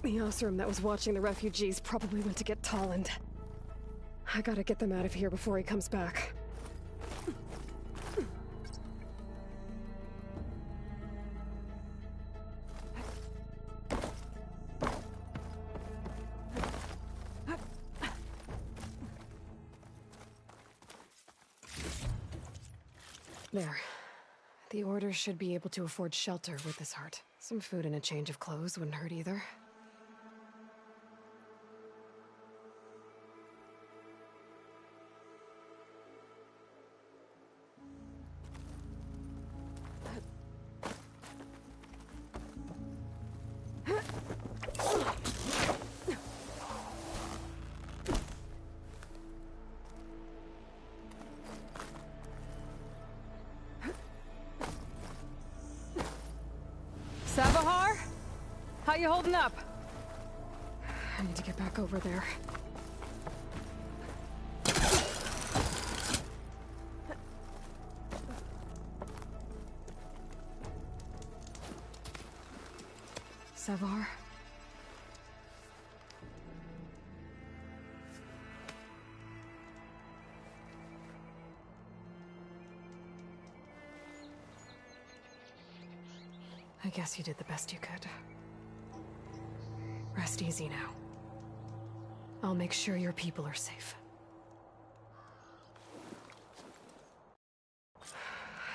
The Osram that was watching the refugees probably went to get Tolland. I gotta get them out of here before he comes back. There. The Order should be able to afford shelter with this heart. Some food and a change of clothes wouldn't hurt either. Savahar? How you holding up? I need to get back over there. Savahar? I guess you did the best you could. Rest easy now. I'll make sure your people are safe.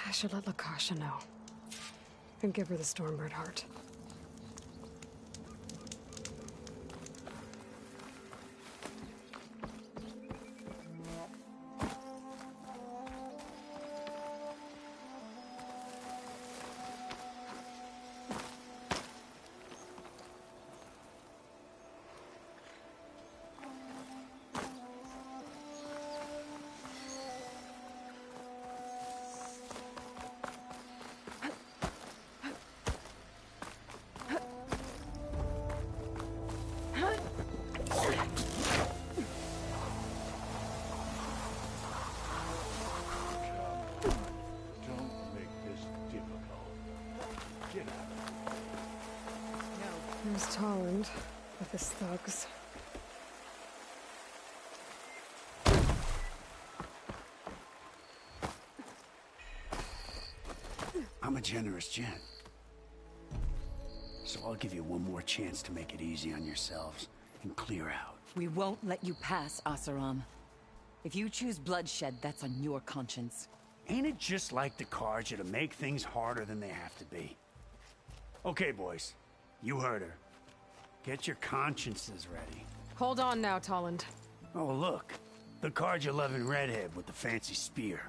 I should let Lakasha know. And give her the Stormbird heart. There's Tolland with his thugs. I'm a generous gent. So I'll give you one more chance to make it easy on yourselves and clear out. We won't let you pass, Oseram. If you choose bloodshed, that's on your conscience. Ain't it just like the Carja to make things harder than they have to be? Okay, boys. You heard her. Get your consciences ready. Hold on now, Tolland. Oh, look. The Carja-loving redhead with the fancy spear.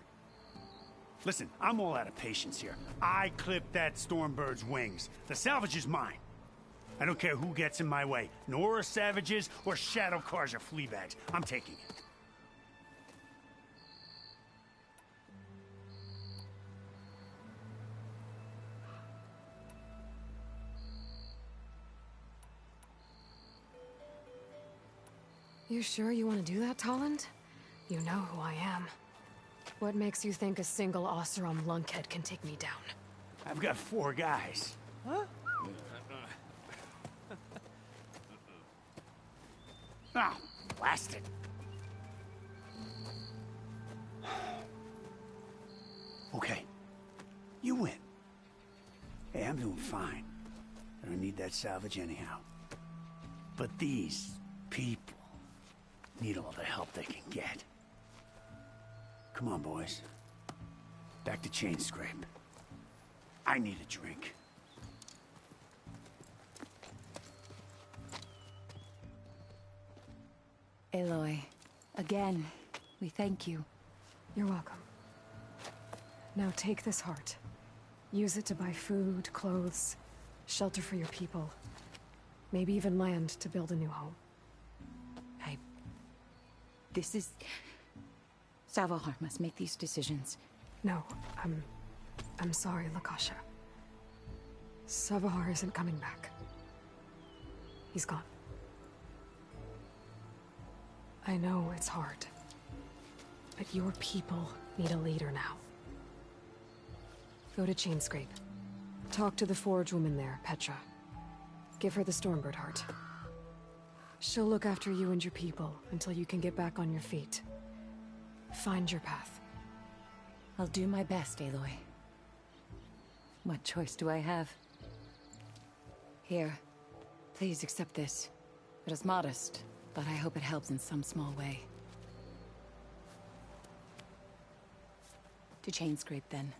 Listen, I'm all out of patience here. I clipped that Stormbird's wings. The salvage is mine. I don't care who gets in my way. Nora savages or Shadow Carja fleabags. I'm taking it. You sure you want to do that, Tolland? You know who I am. What makes you think a single Oseram lunkhead can take me down? I've got 4 guys. Huh? Oh, blast it. Okay. You win. Hey, I'm doing fine. I don't need that salvage anyhow. But these people need all the help they can get. Come on, boys. Back to Chain Scrape. I need a drink. Aloy, again, we thank you. You're welcome. Now take this heart. Use it to buy food, clothes, shelter for your people. Maybe even land to build a new home. This is... Savahar must make these decisions. No, I'm sorry, Lakasha. Savahar isn't coming back. He's gone. I know it's hard, but your people need a leader now. Go to Chainscrape. Talk to the forge woman there, Petra. Give her the Stormbird heart. She'll look after you and your people until you can get back on your feet. Find your path. I'll do my best, Aloy. What choice do I have? Here, please accept this. It is modest, but I hope it helps in some small way. To chain scrape, then.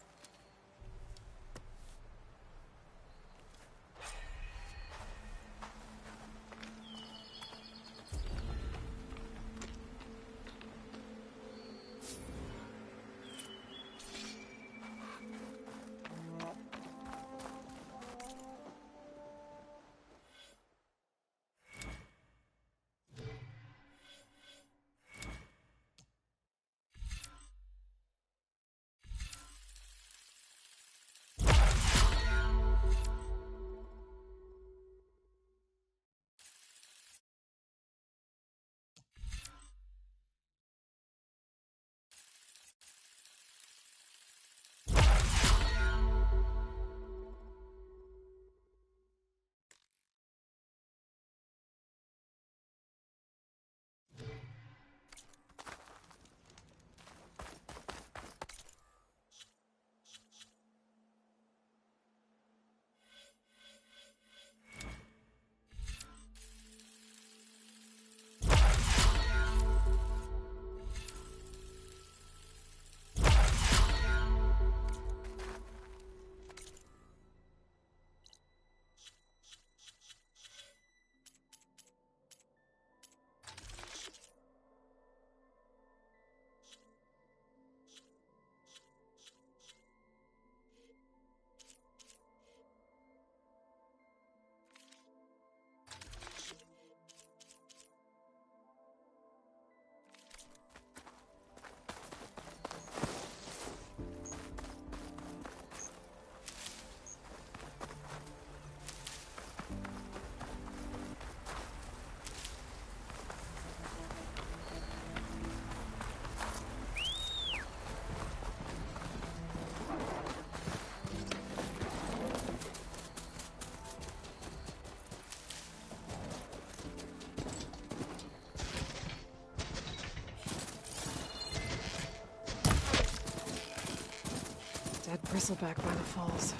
Dead bristleback by the falls.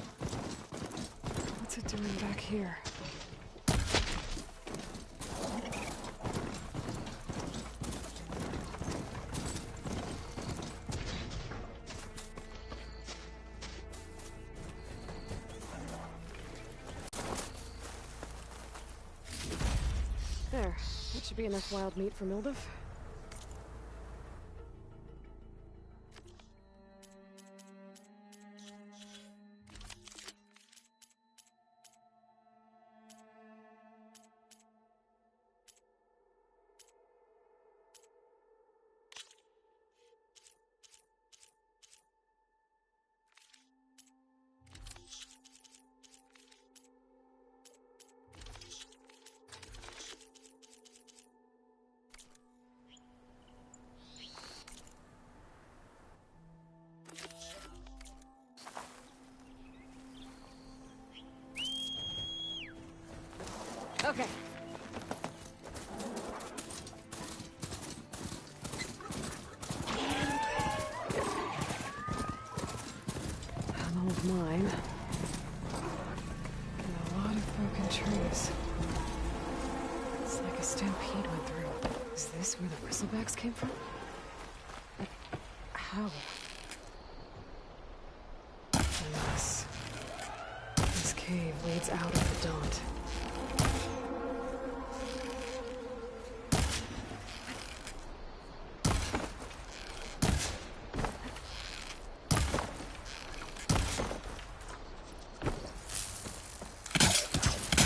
What's it doing back here? There. That should be enough wild meat for Mildov. Okay. An old mine. And a lot of broken trees. It's like a stampede went through. Is this where the bristlebacks came from? How? Unless this cave leads out of the Daunt.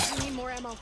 I need more ammo.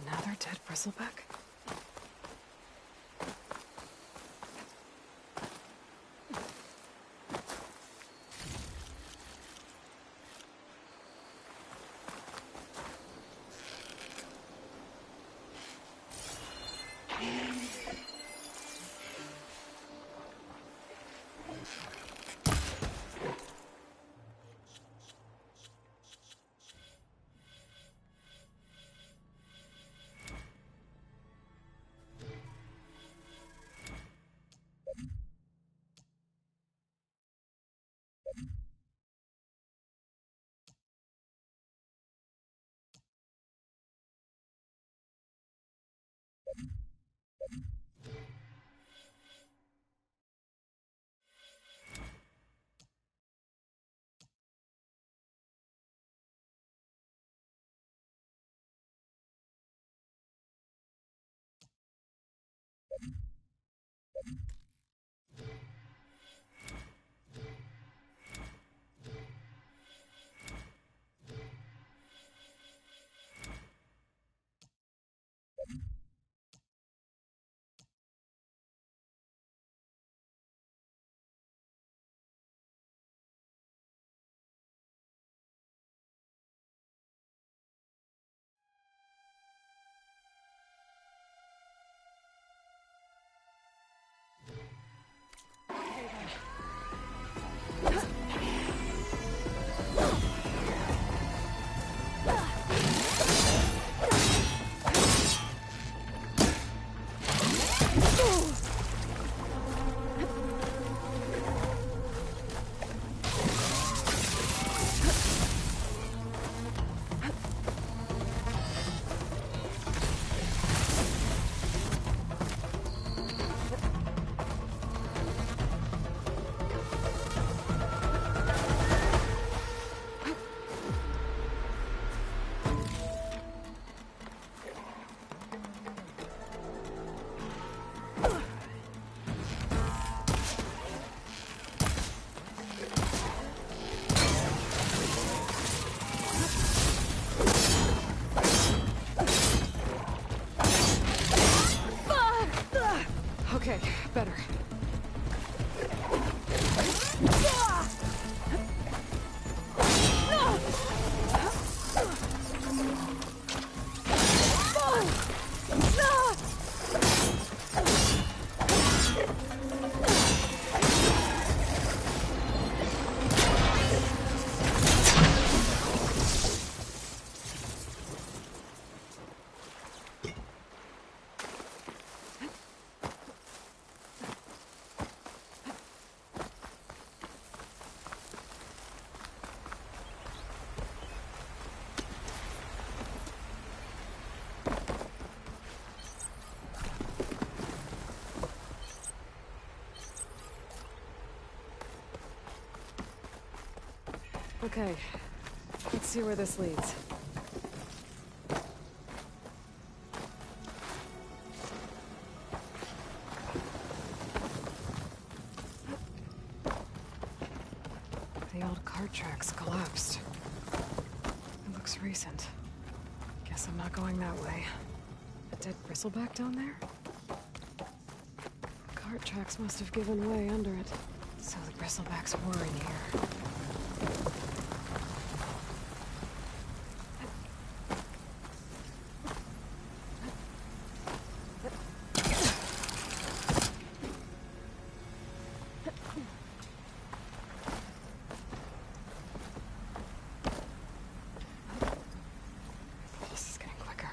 Another dead bristleback? Okay, better. Okay, let's see where this leads. The old cart tracks collapsed. It looks recent. Guess I'm not going that way. A dead bristleback down there? Cart tracks must have given way under it. So the bristlebacks were in here. This is getting quicker.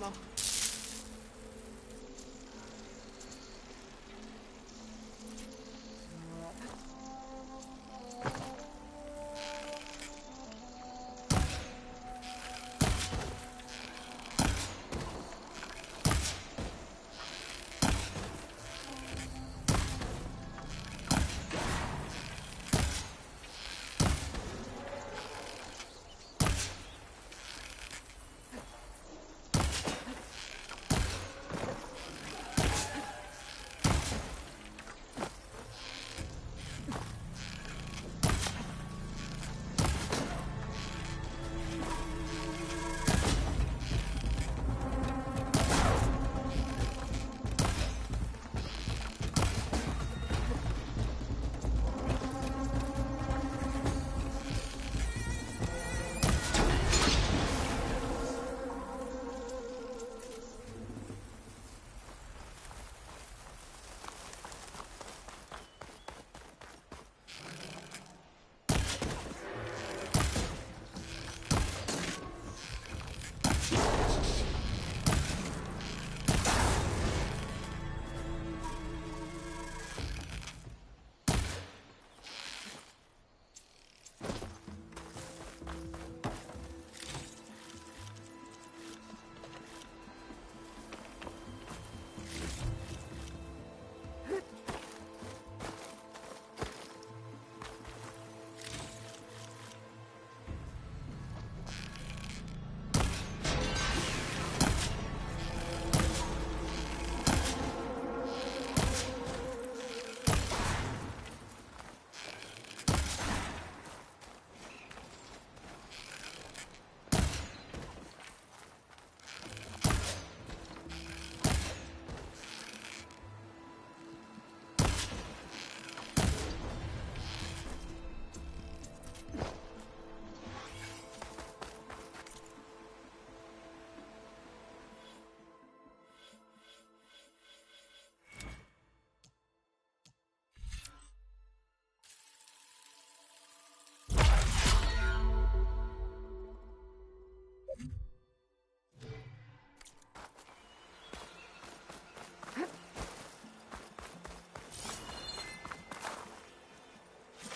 ammo.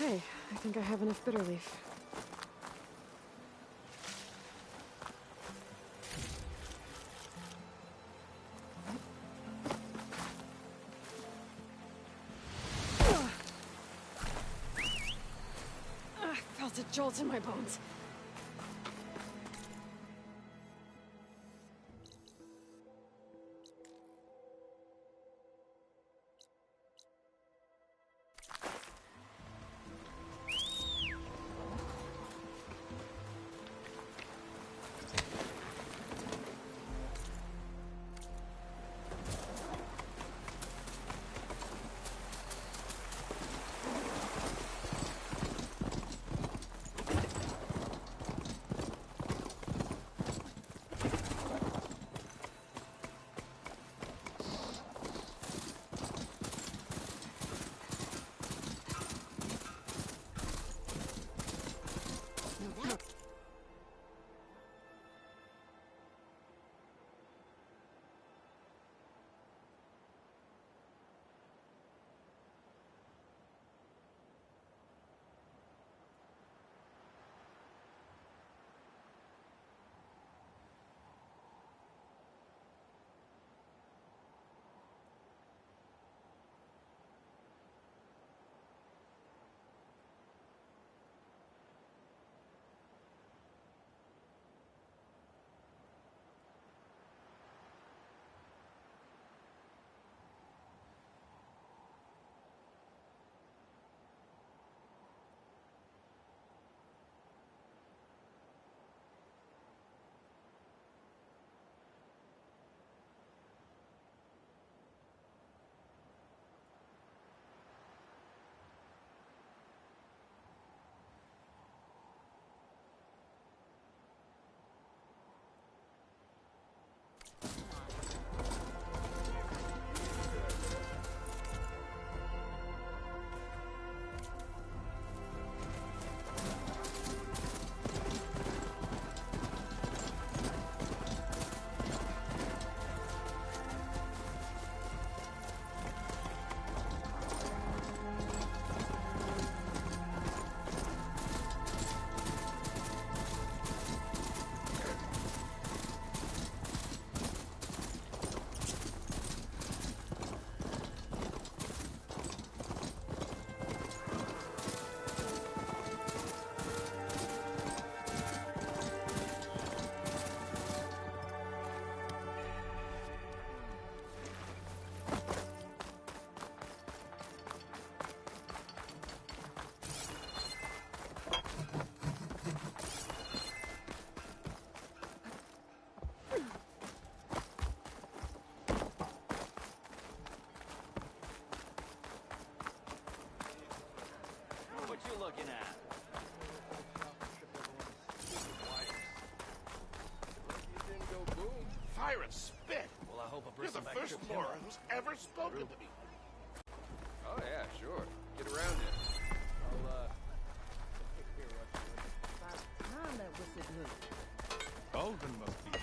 Okay, I think I have enough bitter leaf. I felt a jolt in my bones. looking at? Fire and spit! Well, I hope a You're the bristleback first tripped him moron up. who's ever spoken to me. Oh yeah, sure. Get around it. I'll take care of what you want. About time that whistle blew. Golden must be.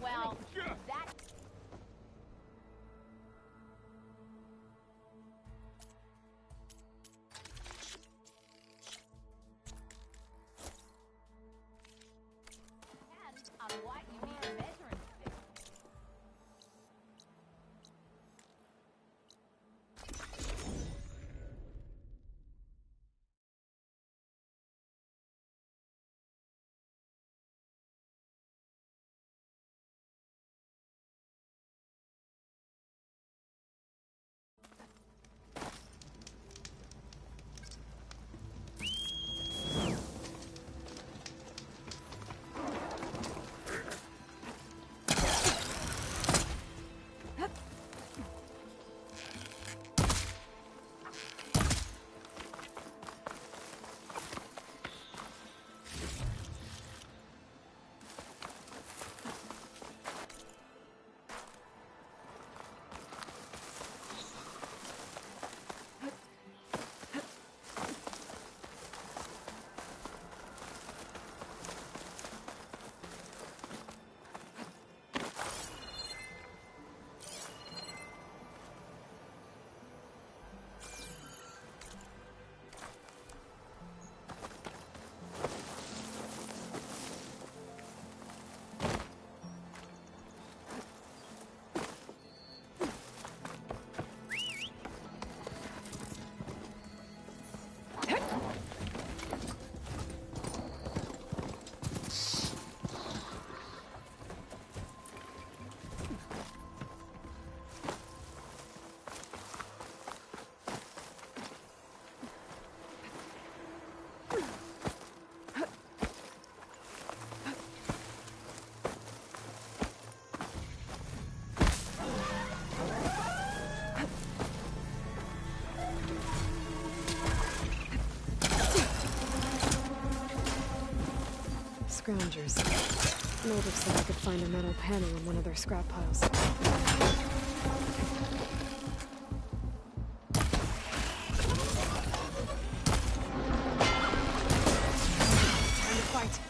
Well, that... Depends on what you need a measuring stick. Scroungers. Natives said I could find a metal panel in one of their scrap piles. Time to fight.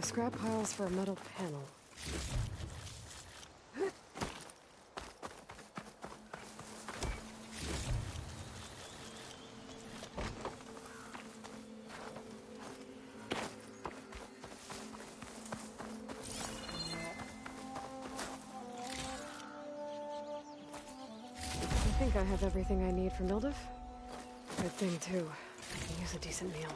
the scrap piles for a metal panel. I think I have everything I need for Mildev. Good thing, too. I can use a decent meal.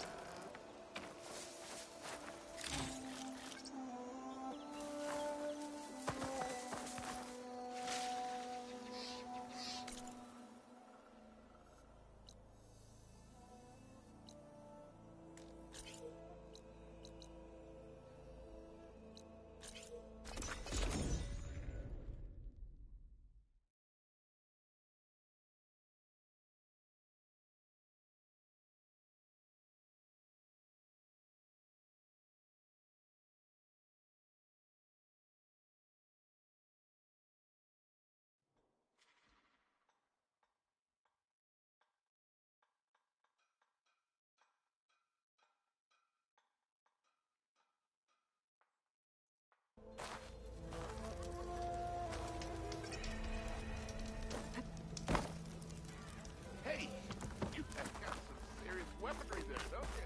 Hey, you have got some serious weaponry there, don't you?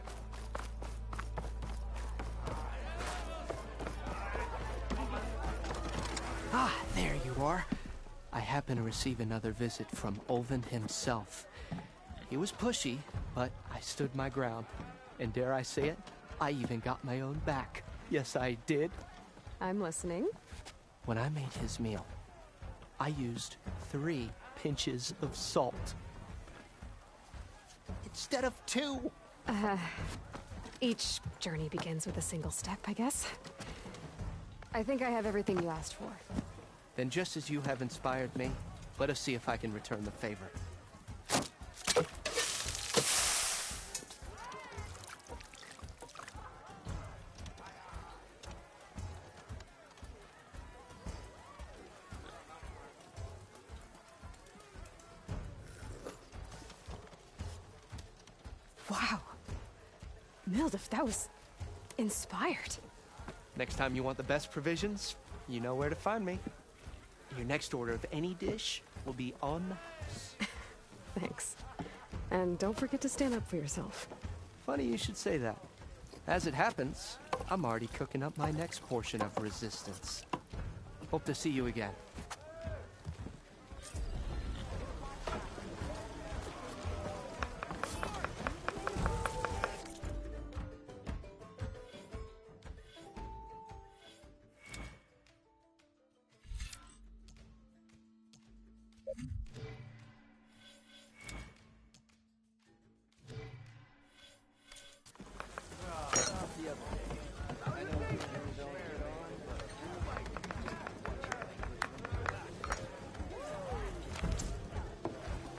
Ah, there you are. I happen to receive another visit from Olvin himself. He was pushy, but I stood my ground. And dare I say it, I even got my own back. Yes, I did. I'm listening. When I made his meal, I used 3 pinches of salt. Instead of 2. Each journey begins with a single step, I guess. I think I have everything you asked for. Then just as you have inspired me, let us see if I can return the favor. Wow. Mildev, that was inspired. Next time you want the best provisions, you know where to find me. Your next order of any dish will be on the house. Thanks. And don't forget to stand up for yourself. Funny you should say that. As it happens, I'm already cooking up my next portion of resistance. Hope to see you again.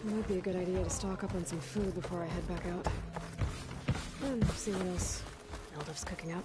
It might be a good idea to stock up on some food before I head back out. And see what else Mildev's cooking up.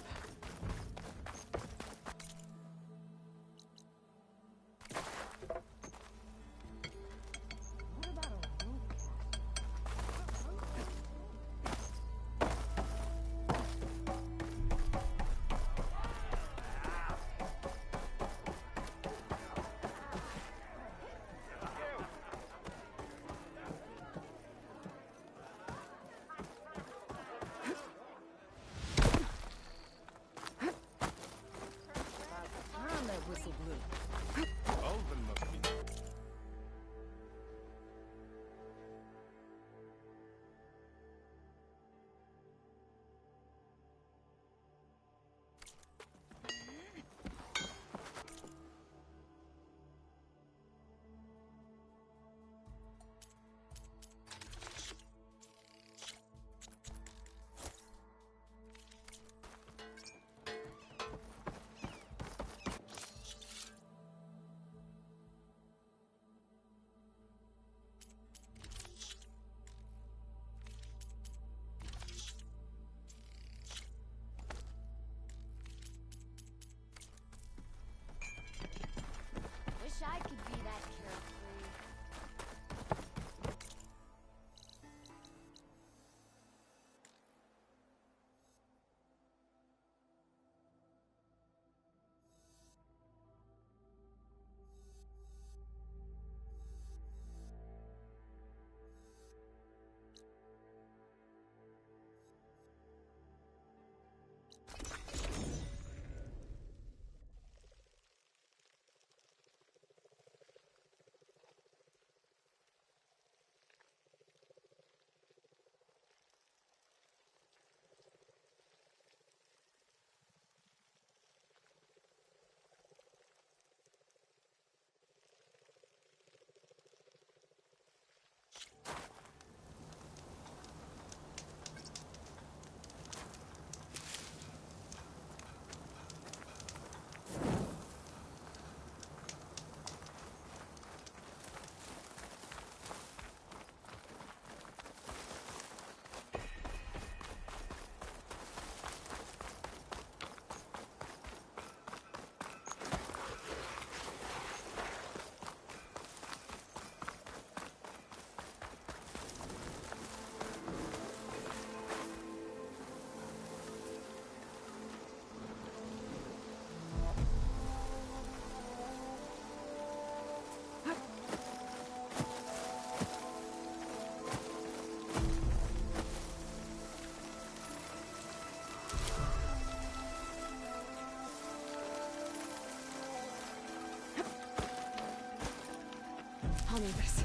I'll need this.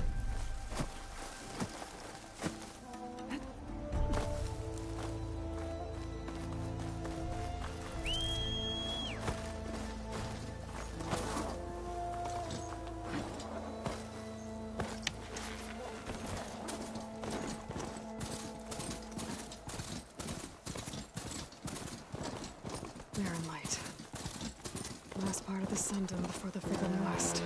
Barren light. Last part of the Sundom before the Forbidden West.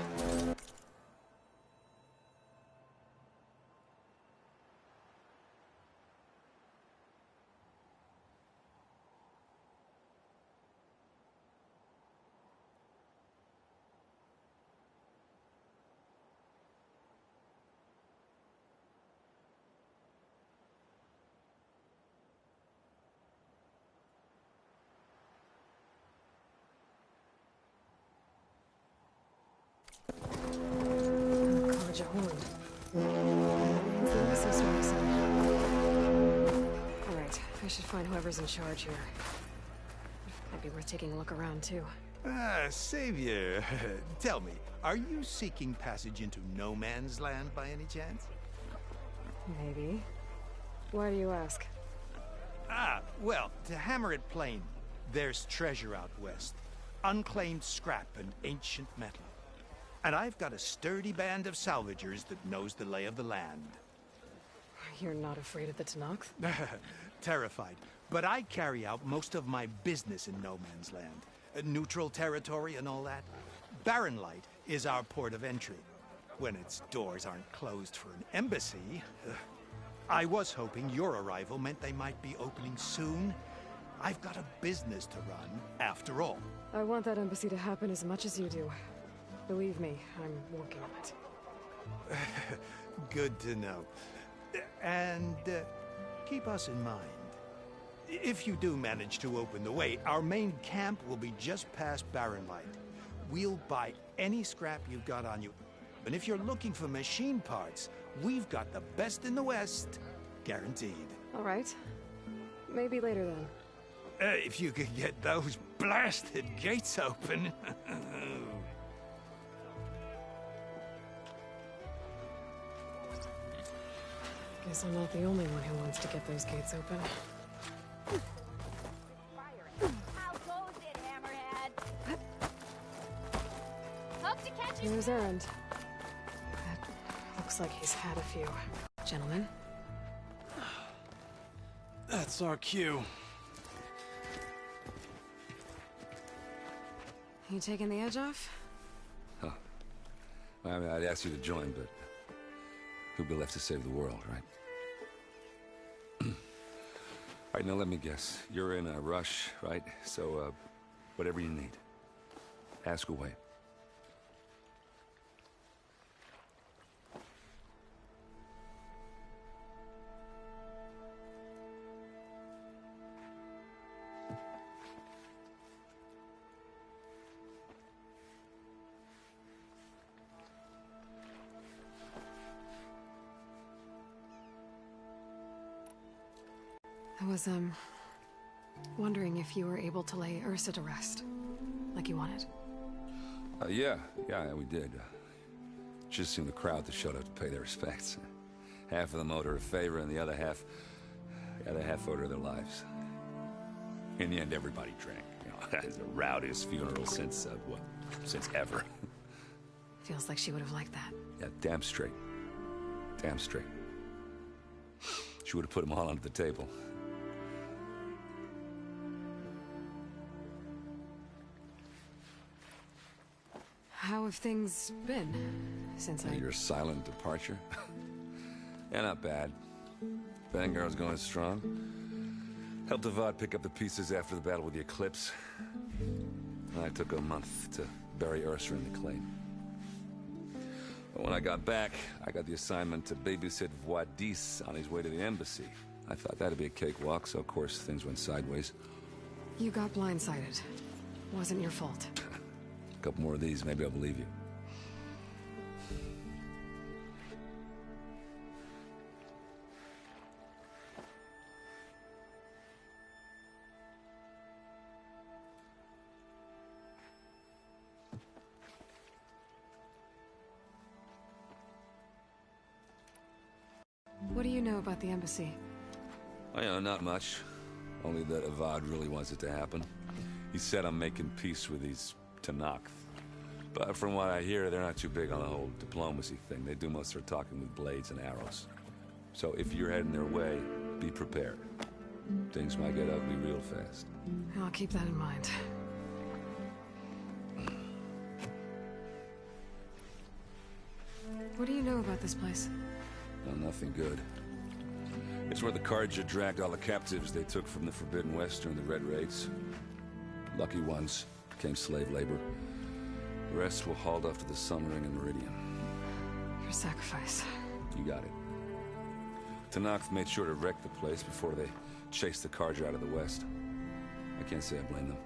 Alright, I should find whoever's in charge here. Might be worth taking a look around, too. Savior, tell me, are you seeking passage into no man's land by any chance? Maybe. Why do you ask? Well, to hammer it plain, there's treasure out west. Unclaimed scrap and ancient metal. And I've got a sturdy band of salvagers that knows the lay of the land. You're not afraid of the Tenakth? Terrified. But I carry out most of my business in no man's land. Neutral territory and all that. Barren Light is our port of entry. When its doors aren't closed for an embassy. I was hoping your arrival meant they might be opening soon. I've got a business to run, after all. I want that embassy to happen as much as you do. Believe me, I'm working on it. Good to know. And keep us in mind. If you do manage to open the way, our main camp will be just past Barren Light. We'll buy any scrap you've got on you. And if you're looking for machine parts, we've got the best in the West. Guaranteed. All right. Maybe later then. If you could get those blasted gates open. Guess I'm not the only one who wants to get those gates open. How goes it, Hammerhead? Hope to catch you. Here's Errand. That looks like he's had a few. Gentlemen? That's our cue. You taking the edge off? Huh. I mean, I'd ask you to join, but who'd be left to save the world, right? All right, now let me guess. You're in a rush, right? So, whatever you need, ask away. I was, wondering if you were able to lay Ursa to rest, like you wanted. Yeah, we did. Just seemed the crowd that showed up to pay their respects. Half of them owed her a favor, and the other half owed her their lives. In the end, everybody drank. You know, it's the rowdiest funeral since ever. Feels like she would have liked that. Yeah, damn straight. Damn straight. She would have put them all onto the table. How have things been since Your silent departure? Yeah, not bad. Vanguard's going strong. Helped Avad pick up the pieces after the battle with the Eclipse. I took a month to bury Ursa in the claim. But when I got back, I got the assignment to babysit Voidis on his way to the embassy. I thought that'd be a cakewalk, so of course things went sideways. You got blindsided. Wasn't your fault. A couple more of these, maybe I'll believe you. know about the embassy? I know, not much. Only that Avad really wants it to happen. He said I'm making peace with these Tanakh. But from what I hear, they're not too big on the whole diplomacy thing. They do most of their talking with blades and arrows. So if you're heading their way, be prepared. Things might get ugly real fast. I'll keep that in mind. What do you know about this place? Well, nothing good. It's where the Carja dragged all the captives they took from the Forbidden West during the Red Raids. Lucky ones became slave labor. The rest were hauled off to the Sun Ring and Meridian. Your sacrifice. You got it. Tanakh made sure to wreck the place before they chased the Carja out of the West. I can't say I blame them.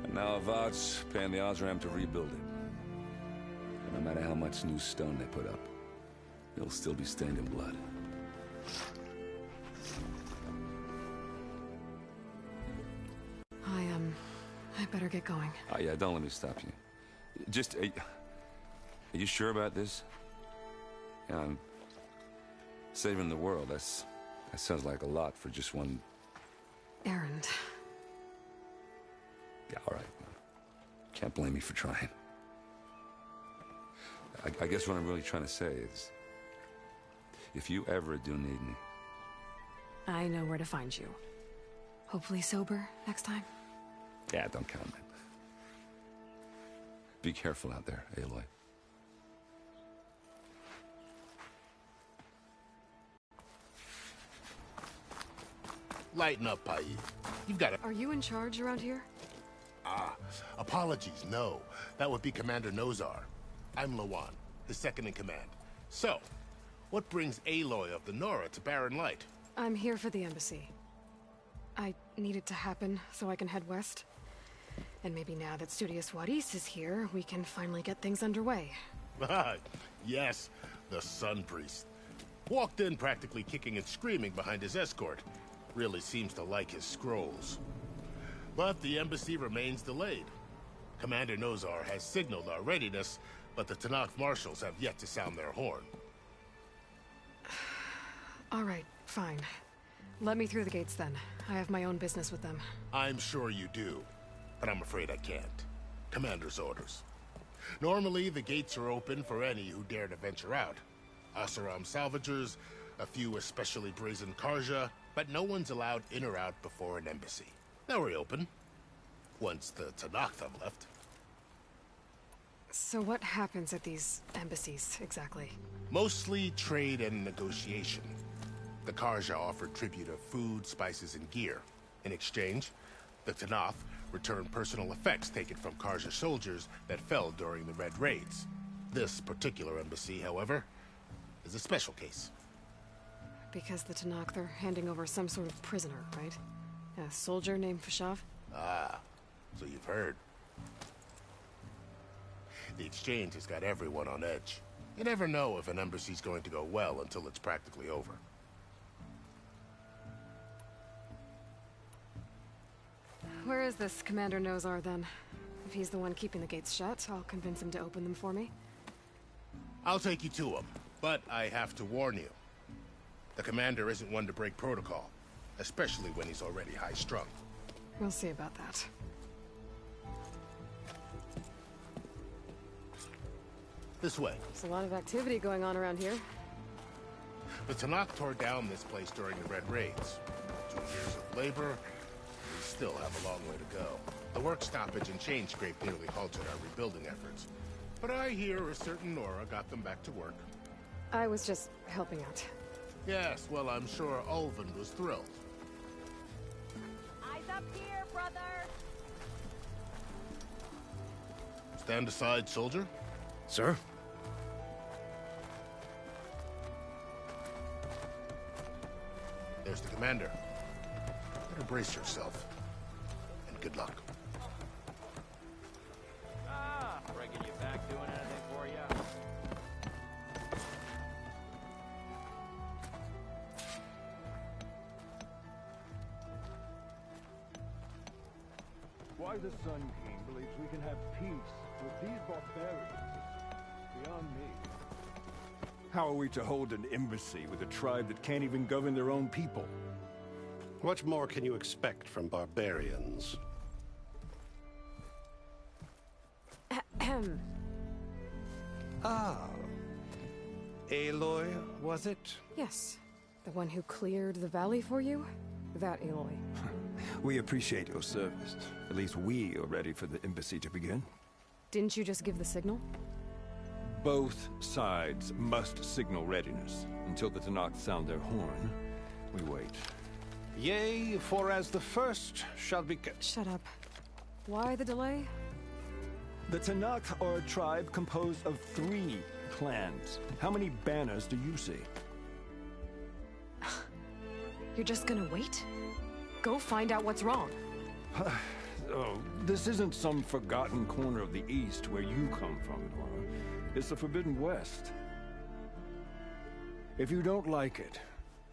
And now Avad's paying the Osram to rebuild it. And no matter how much new stone they put up, it'll still be stained in blood. I better get going. Oh yeah, don't let me stop you. Just, are you sure about this? Yeah, I'm saving the world. That sounds like a lot for just one... Errand. Yeah, all right. Can't blame me for trying. I guess what I'm really trying to say is, if you ever do need me... I know where to find you. Hopefully sober next time. Yeah, don't count on it. Be careful out there, Aloy. Lighten up, Pai. You've got it. Are you in charge around here? Apologies, no. That would be Commander Nozar. I'm Lawan, his second in command. So, what brings Aloy of the Nora to Barren Light? I'm here for the embassy. I need it to happen so I can head west. And maybe now that Studious Wadis is here, we can finally get things underway. Yes, the Sun Priest. Walked in practically kicking and screaming behind his escort. Really seems to like his scrolls. But the embassy remains delayed. Commander Nozar has signaled our readiness, but the Tanakh marshals have yet to sound their horn. All right, fine. Let me through the gates then. I have my own business with them. I'm sure you do, but I'm afraid I can't. Commander's orders. Normally, the gates are open for any who dare to venture out. Oseram salvagers, a few especially brazen Karja, but no one's allowed in or out before an embassy. They'll reopen, once the Tanakh have left. So what happens at these embassies, exactly? Mostly trade and negotiation. The Karja offered tribute of food, spices, and gear. In exchange, the Tanakh returned personal effects taken from Karja soldiers that fell during the Red Raids. This particular embassy, however, is a special case. Because the Tanakh, they're handing over some sort of prisoner, right? A soldier named Fashav? Ah, so you've heard. The exchange has got everyone on edge. You never know if an embassy's going to go well until it's practically over. Where is this Commander Nozar, then? If he's the one keeping the gates shut, I'll convince him to open them for me. I'll take you to him, but I have to warn you. The commander isn't one to break protocol, especially when he's already high-strung. We'll see about that. This way. There's a lot of activity going on around here. The Tanakh tore down this place during the Red Raids. 2 years of labor, we still have a long way to go. The work stoppage and chain scrape nearly halted our rebuilding efforts. But I hear a certain Nora got them back to work. I was just helping out. Yes, well, I'm sure Ulvund was thrilled. Eyes up here, brother! Stand aside, soldier. Sir? There's the commander. Better brace yourself. And good luck. Bringing you back, doing anything for you? Why the Sun King believes we can have peace with these barbarians is beyond me. How are we to hold an embassy with a tribe that can't even govern their own people? What more can you expect from barbarians? Ahem. Ah. Aloy, was it? Yes. The one who cleared the valley for you? That Aloy. We appreciate your service. At least we are ready for the embassy to begin. Didn't you just give the signal? Both sides must signal readiness. Until the Tenakth sound their horn, we wait. Yea, for as the first shall be... Shut up. Why the delay? The Tenakth are a tribe composed of 3 clans. How many banners do you see? You're just gonna wait? Go find out what's wrong. Oh, this isn't some forgotten corner of the East where you come from, Dora. It's the Forbidden West. If you don't like it,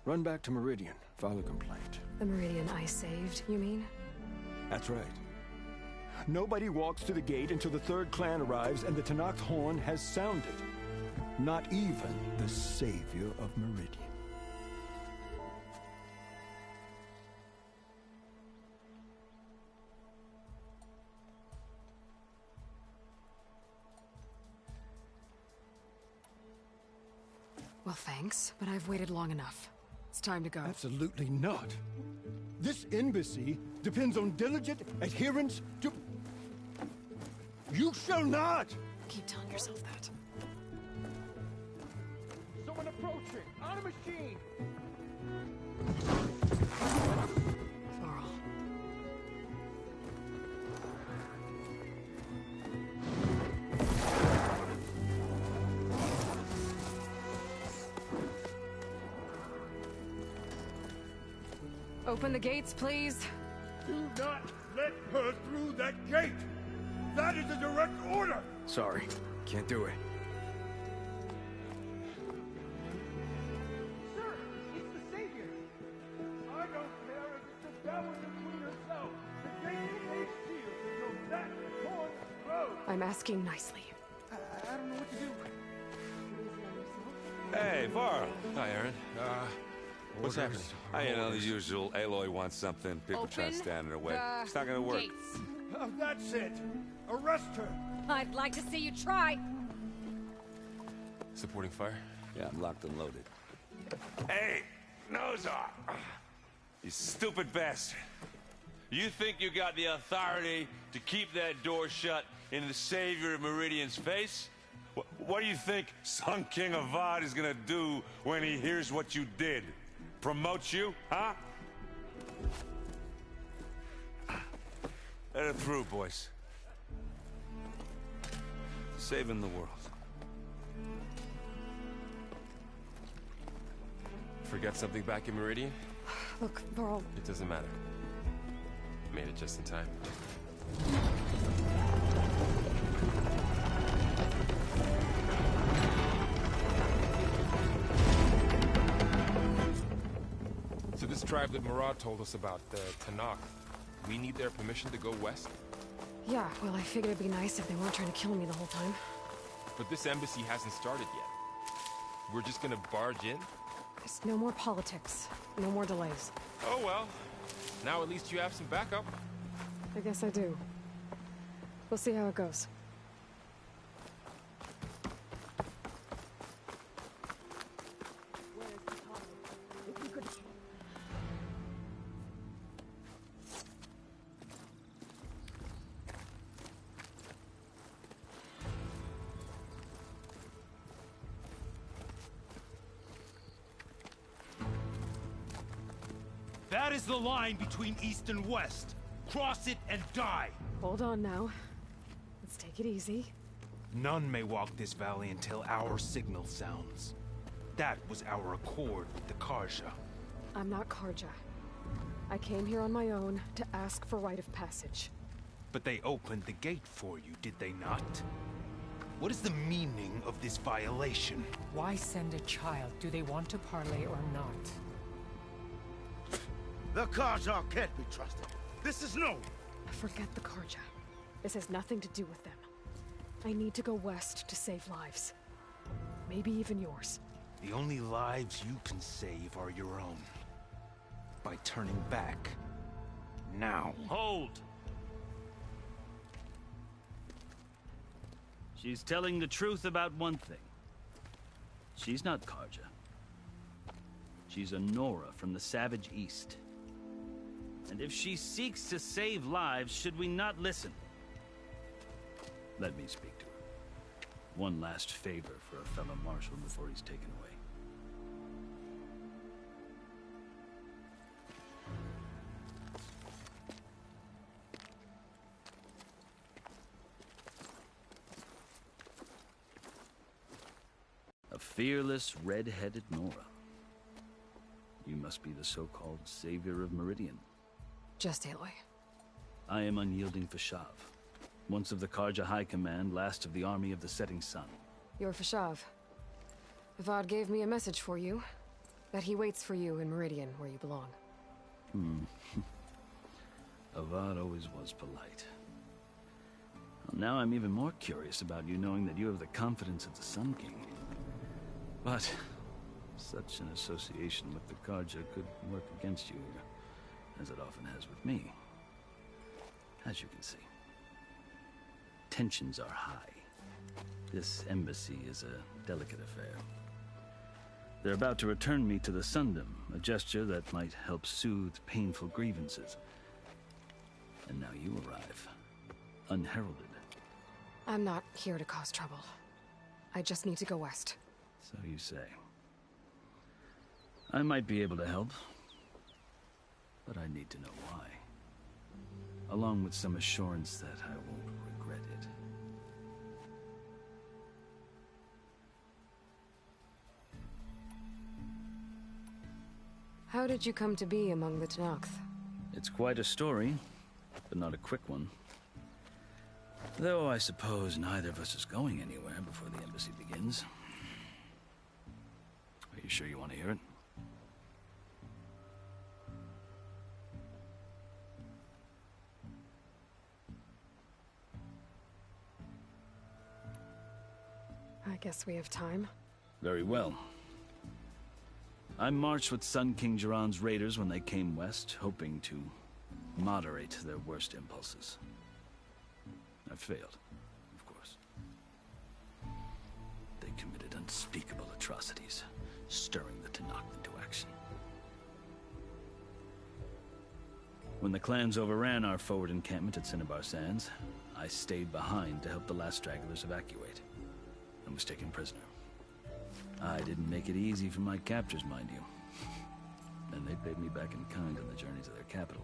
run back to Meridian, file a complaint. The Meridian I saved, you mean? That's right. Nobody walks to the gate until the 3rd clan arrives and the Tenakth horn has sounded. Not even the savior of Meridian. Well, thanks, but I've waited long enough. It's time to go. Absolutely not. This embassy depends on diligent adherence to... You shall not! Keep telling yourself that. Someone approaching! On a machine! Varl. Open the gates, please. Do not let her through that gate! That is a direct order! Sorry, can't do it. Sir, it's the Savior! I don't care if it's the devil the queen herself! The gate is a shield until that horn blows! I'm asking nicely. I don't know what to do. Hey, Varl. Hi, Aaron. What's happening? You know, the usual. Aloy wants something. People try to stand in her way. It's not gonna work. Oh, that's it! Arrest her! I'd like to see you try. Supporting fire? Yeah, I'm locked and loaded. Hey, nose off! You stupid bastard. You think you got the authority to keep that door shut in the savior of Meridian's face? What do you think Sun King Avad is gonna do when he hears what you did? Promote you, huh? Let it through, boys. Saving the world. Forget something back in Meridian? Look, Varl. It doesn't matter. Made it just in time. So this tribe that Murad told us about, the Tenakth, we need their permission to go west? Yeah, well, I figured it'd be nice if they weren't trying to kill me the whole time. But this embassy hasn't started yet. We're just gonna barge in? There's no more politics. No more delays. Oh well. Now at least you have some backup. I guess I do. We'll see how it goes. That is the line between East and West. Cross it and die. Hold on now. Let's take it easy. None may walk this valley until our signal sounds. That was our accord with the Karja. I'm not Karja. I came here on my own to ask for rite of passage. But they opened the gate for you, did they not? What is the meaning of this violation? Why send a child? Do they want to parley or not? The Karja can't be trusted. This is no... Forget the Karja. This has nothing to do with them. I need to go west to save lives. Maybe even yours. The only lives you can save are your own. By turning back. Now. Hold! She's telling the truth about one thing. She's not Karja. She's a Nora from the Savage East. And if she seeks to save lives, should we not listen? Let me speak to her. One last favor for a fellow marshal before he's taken away. A fearless, red-headed Nora. You must be the so-called savior of Meridian. Just Aloy. I am unyielding Fashav. Once of the Karja High Command, last of the army of the Setting Sun. You're Fashav. Avad gave me a message for you. That he waits for you in Meridian, where you belong. Avad always was polite. Well, now I'm even more curious about you knowing that you have the confidence of the Sun King. But such an association with the Karja could work against you, as it often has with me. As you can see. Tensions are high. This embassy is a delicate affair. They're about to return me to the Sundom, a gesture that might help soothe painful grievances. And now you arrive, unheralded. I'm not here to cause trouble. I just need to go west. So you say. I might be able to help, but I need to know why. Along with some assurance that I won't regret it. How did you come to be among the Tenakth? It's quite a story, but not a quick one. Though I suppose neither of us is going anywhere before the embassy begins. Are you sure you want to hear it? I guess we have time. Very well. I marched with Sun King Jiran's raiders when they came west, hoping to moderate their worst impulses. I failed, of course. They committed unspeakable atrocities, stirring the Tenakth into action. When the clans overran our forward encampment at Cinnabar Sands, I stayed behind to help the last stragglers evacuate, and was taken prisoner. I didn't make it easy for my captors, mind you. And they paid me back in kind on the journey to their capital.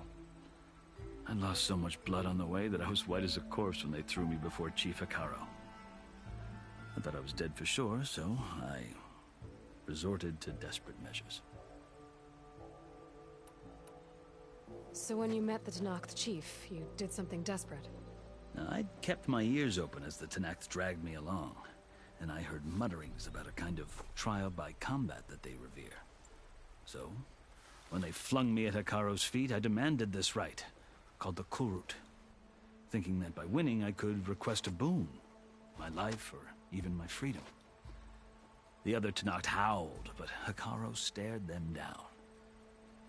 I lost so much blood on the way that I was white as a corpse when they threw me before Chief Hekaro. I thought I was dead for sure, so I resorted to desperate measures. So when you met the Tenakth chief, you did something desperate? I'd kept my ears open as the Tenakth dragged me along, and I heard mutterings about a kind of trial by combat that they revere. So, when they flung me at Hekaro's feet, I demanded this right, called the Kulrut, thinking that by winning I could request a boon, my life or even my freedom. The other Tenakth howled, but Hekaro stared them down,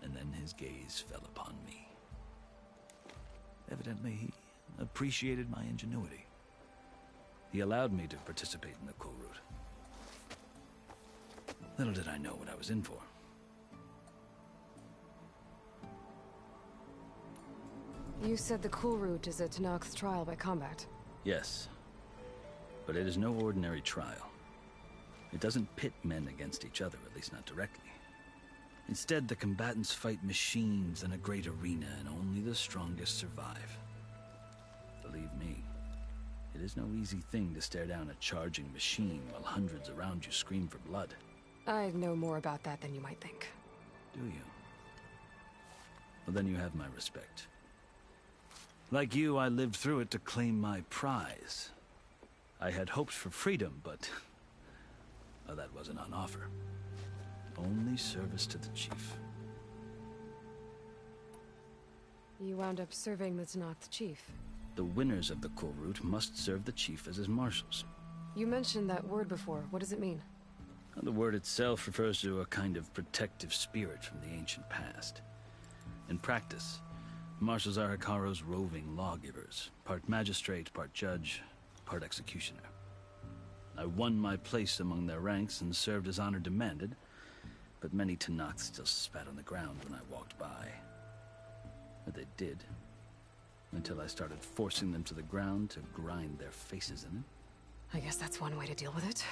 and then his gaze fell upon me. Evidently, he appreciated my ingenuity. He allowed me to participate in the Kulrut. Little did I know what I was in for. You said the Kulrut is a Tenakth trial by combat. Yes, but it is no ordinary trial. It doesn't pit men against each other, at least not directly. Instead, the combatants fight machines in a great arena, and only the strongest survive. Believe me, it is no easy thing to stare down a charging machine while hundreds around you scream for blood. I know more about that than you might think. Do you? Well, then you have my respect. Like you, I lived through it to claim my prize. I had hoped for freedom, but well, that wasn't on offer. Only service to the chief. You wound up serving the Tenakth chief. The winners of the Kulrut must serve the chief as his marshals. You mentioned that word before. What does it mean? The word itself refers to a kind of protective spirit from the ancient past. In practice, marshals are Hikaru's roving lawgivers, part magistrate, part judge, part executioner. I won my place among their ranks and served as honor demanded, but many Tenakth still spat on the ground when I walked by. But they did, until I started forcing them to the ground to grind their faces in it. I guess that's one way to deal with it.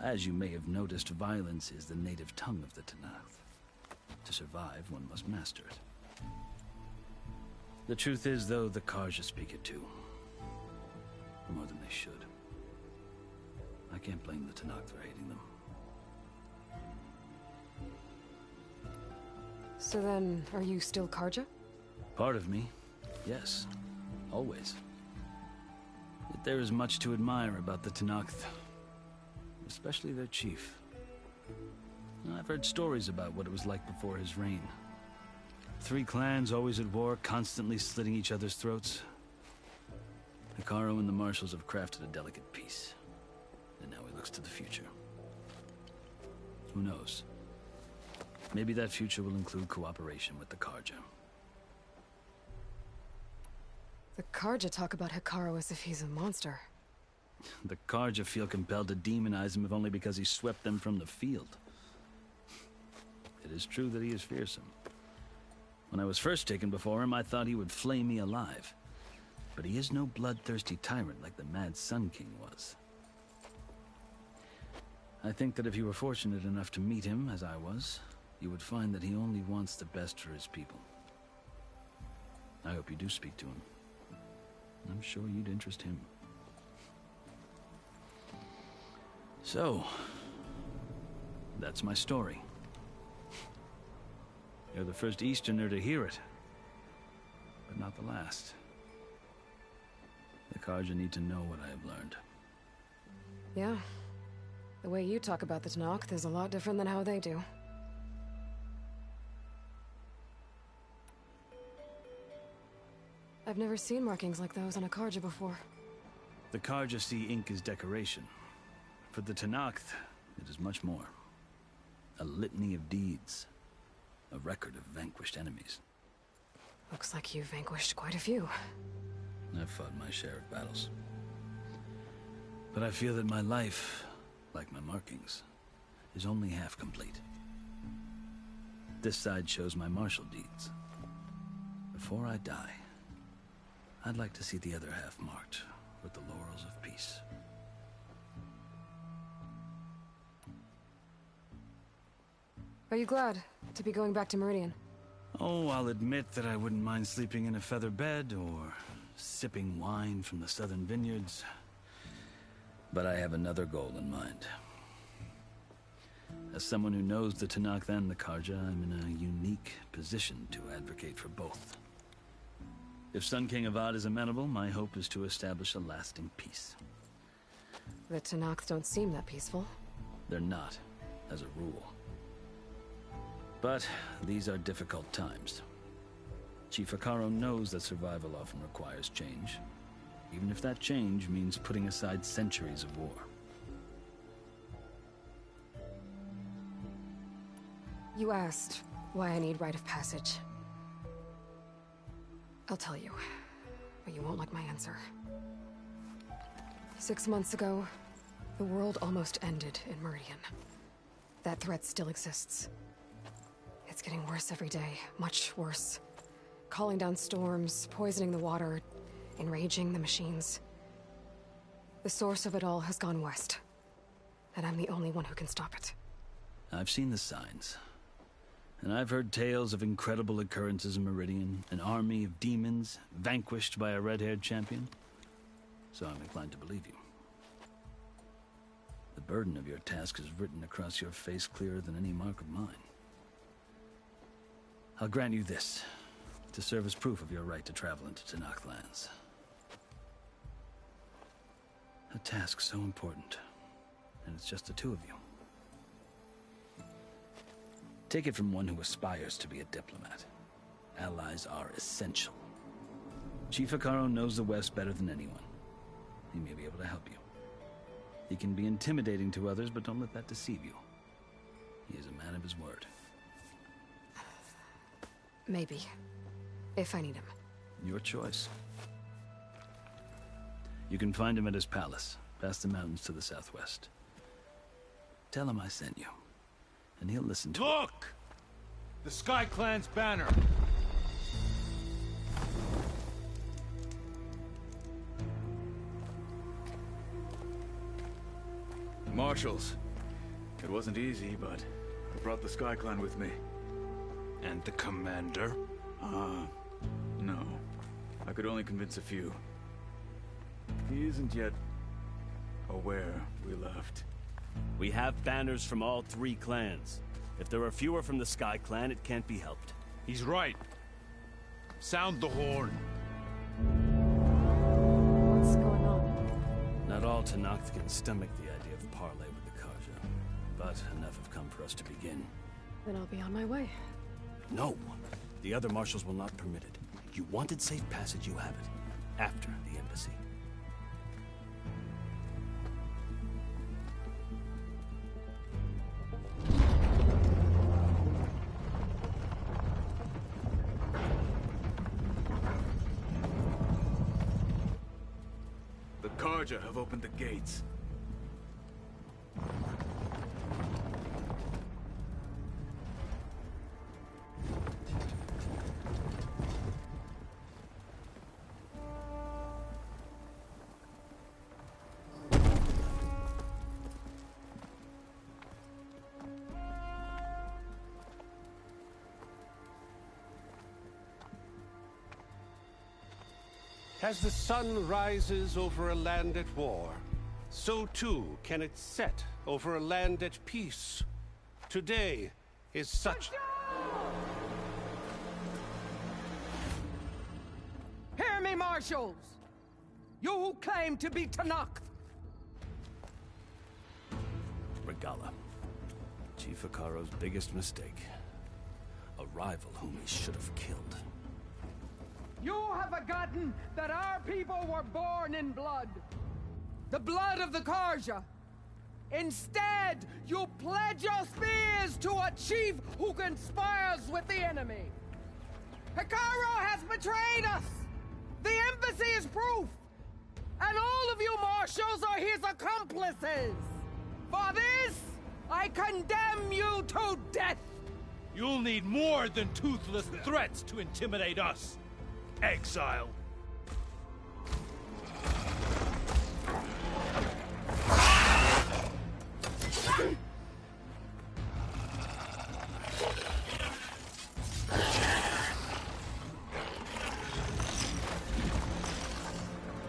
As you may have noticed, violence is the native tongue of the Tenakth. To survive, one must master it. The truth is, though, the Karja speak it too. More than they should. I can't blame the Tenakth for hating them. So then, are you still Karja? Part of me, yes. Always. Yet there is much to admire about the Tenakth. Especially their chief. I've heard stories about what it was like before his reign. 3 clans always at war, constantly slitting each other's throats. Hikaru and the marshals have crafted a delicate peace. And now he looks to the future. Who knows? Maybe that future will include cooperation with the Karja. The Karja talk about Hikaru as if he's a monster. The Karja feel compelled to demonize him if only because he swept them from the field. It is true that he is fearsome. When I was first taken before him, I thought he would flay me alive. But he is no bloodthirsty tyrant like the Mad Sun King was. I think that if you were fortunate enough to meet him, as I was, you would find that he only wants the best for his people. I hope you do speak to him. I'm sure you'd interest him. So, that's my story. You're the first Easterner to hear it, but not the last. The Karja need to know what I have learned. Yeah. The way you talk about the Tenakth is a lot different than how they do. I've never seen markings like those on a Karja before. The Karja see ink as decoration. For the Tenakth, it is much more. A litany of deeds. A record of vanquished enemies. Looks like you've vanquished quite a few. I've fought my share of battles. But I feel that my life, like my markings, is only half complete. This side shows my martial deeds. Before I die, I'd like to see the other half marked with the laurels of peace. Are you glad to be going back to Meridian? Oh, I'll admit that I wouldn't mind sleeping in a feather bed or sipping wine from the southern vineyards. But I have another goal in mind. As someone who knows the Tenakth and the Karja, I'm in a unique position to advocate for both. If Sun King Avad is amenable, my hope is to establish a lasting peace. The Tenakth don't seem that peaceful. They're not, as a rule. But these are difficult times. Chief Hikaru knows that survival often requires change, even if that change means putting aside centuries of war. You asked why I need rite of passage. I'll tell you, but you won't like my answer. 6 months ago, the world almost ended in Meridian. That threat still exists. It's getting worse every day, much worse. Calling down storms, poisoning the water, enraging the machines. The source of it all has gone west, and I'm the only one who can stop it. I've seen the signs. And I've heard tales of incredible occurrences in Meridian, an army of demons vanquished by a red-haired champion. So I'm inclined to believe you. The burden of your task is written across your face clearer than any mark of mine. I'll grant you this, to serve as proof of your right to travel into Tenakth lands. A task so important, and it's just the two of you. Take it from one who aspires to be a diplomat. Allies are essential. Chief Hikaru knows the West better than anyone. He may be able to help you. He can be intimidating to others, but don't let that deceive you. He is a man of his word. Maybe. If I need him. Your choice. You can find him at his palace, past the mountains to the southwest. Tell him I sent you, and he'll listen to it. Look! The Sky Clan's banner! Marshals. It wasn't easy, but I brought the Sky Clan with me. And the commander? No. I could only convince a few. He isn't yet aware we left. We have banners from all 3 clans. If there are fewer from the Sky Clan, it can't be helped. He's right. Sound the horn. What's going on? Not all Tenakth can stomach the idea of parley with the Karja, but enough have come for us to begin. Then I'll be on my way. No! The other marshals will not permit it. You wanted safe passage, you have it. After the embassy. The Karja have opened the gates. As the sun rises over a land at war, so too can it set over a land at peace. Today is such... Hear me, marshals! You who claim to be Tenakth! Regala. Chief Hikaro's biggest mistake. A rival whom he should have killed. You have forgotten that our people were born in blood. The blood of the Karja. Instead, you pledge your spears to a chief who conspires with the enemy. Hikaro has betrayed us! The embassy is proof! And all of you marshals are his accomplices! For this, I condemn you to death! You'll need more than toothless threats to intimidate us. Exile.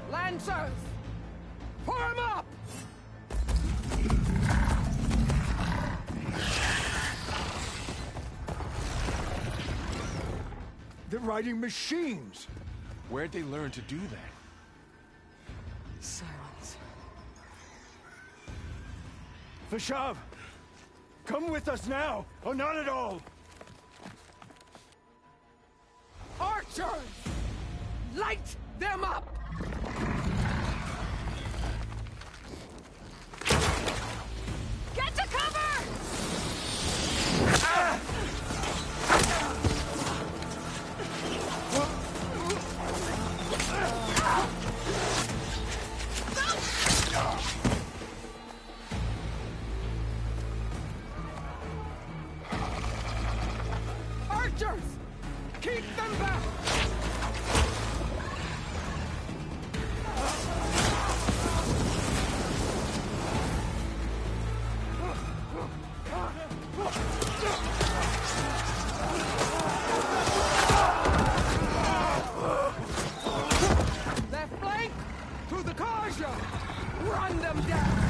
Lancers! Form up! They're riding machines! Where'd they learn to do that? Silence. Vashav! Come with us now, or not at all! Archers! Light them up! Get to cover! Ah! Archers! Keep them back! Left flank! To the Karja! Run them down!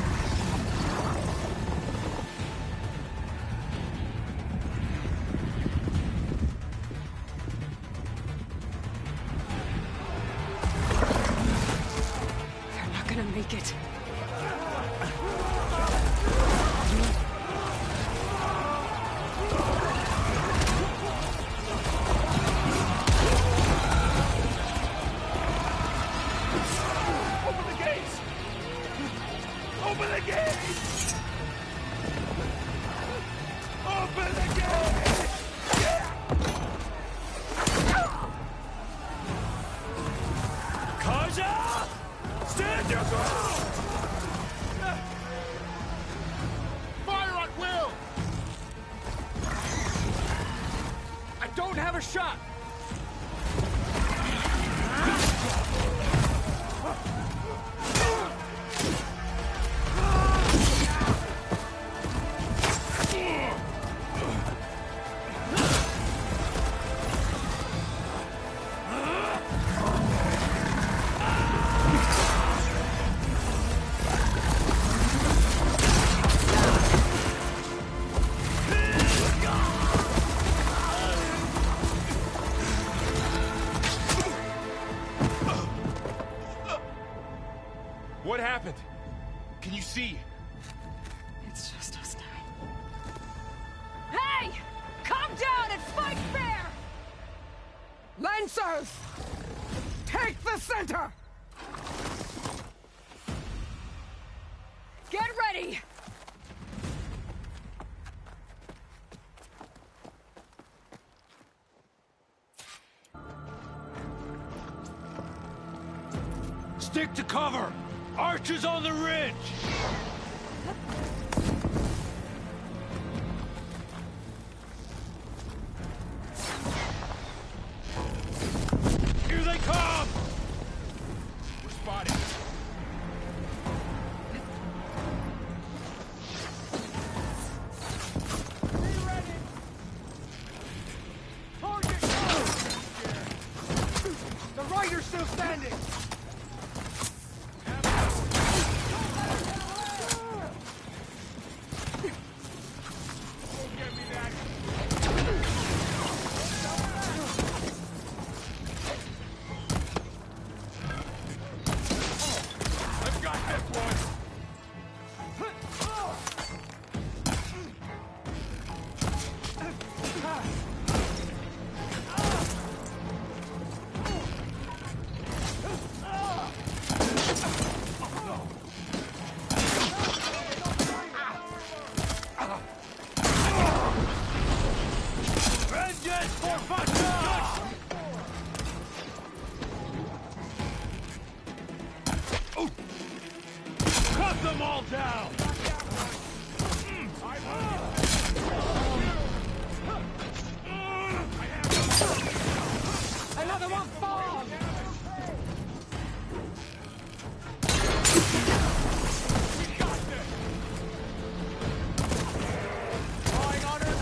Open the gate! Open the gate! Kaja! Stand your ground! Fire at will! I don't have a shot! What happened? Can you see? It's just us now. Hey! Calm down and fight fair! Lancers! Take the center! Get ready! Stick to cover! Archers on the ridge! Here they come! We're spotted. Be ready! Target! The rider's still standing! I've got this one! Vengeance for Bata! Cut them all down! Another one falls! Drawing on her!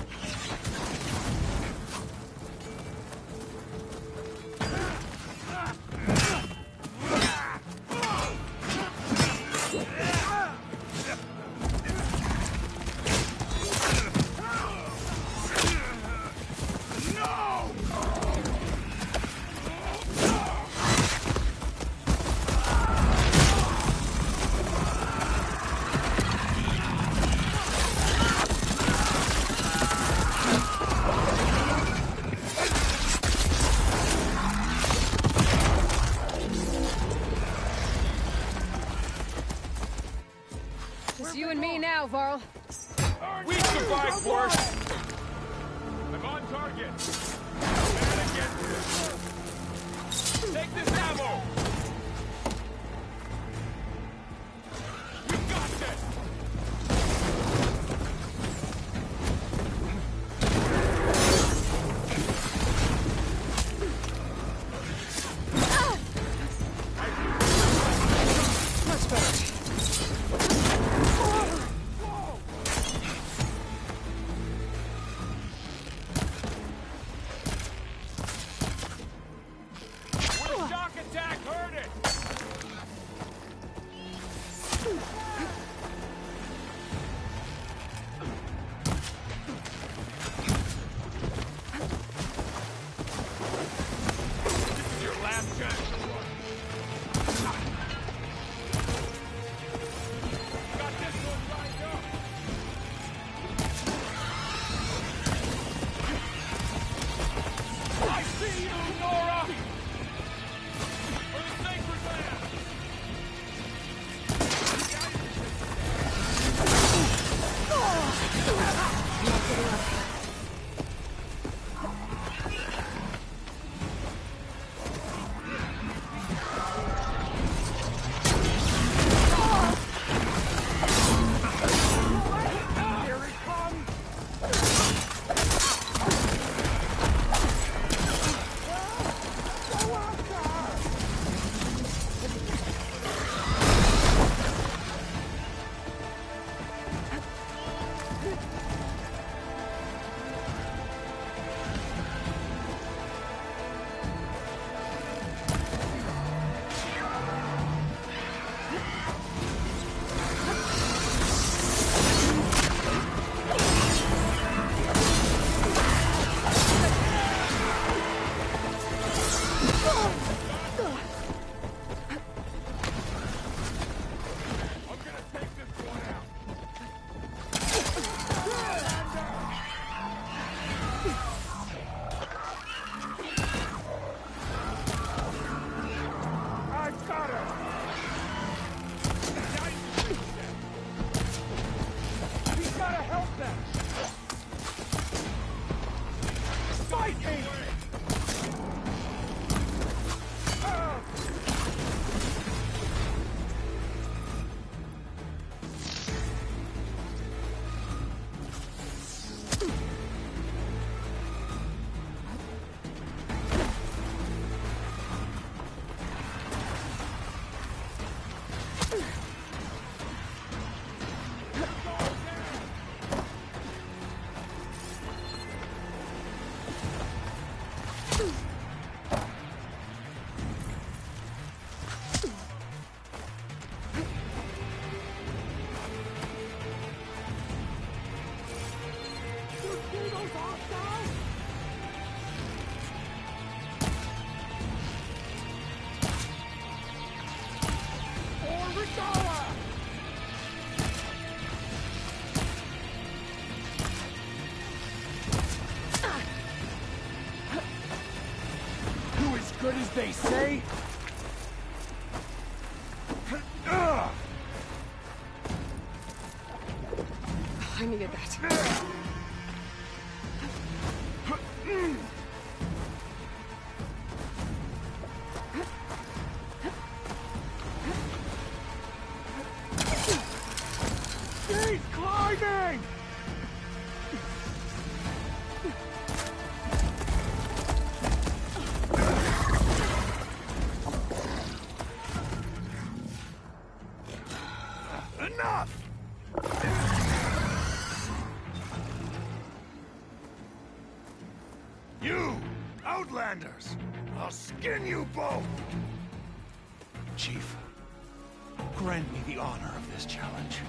Just you and me now, Varl. We survived worse! I'm on target! And against it! Take this ammo! We got this! Much better. Would a shock attack hurt Help them! Fight me! Good as they say? I needed that. He's climbing! Enough! You, Outlanders! I'll skin you both! Chief, grant me the honor of this challenge.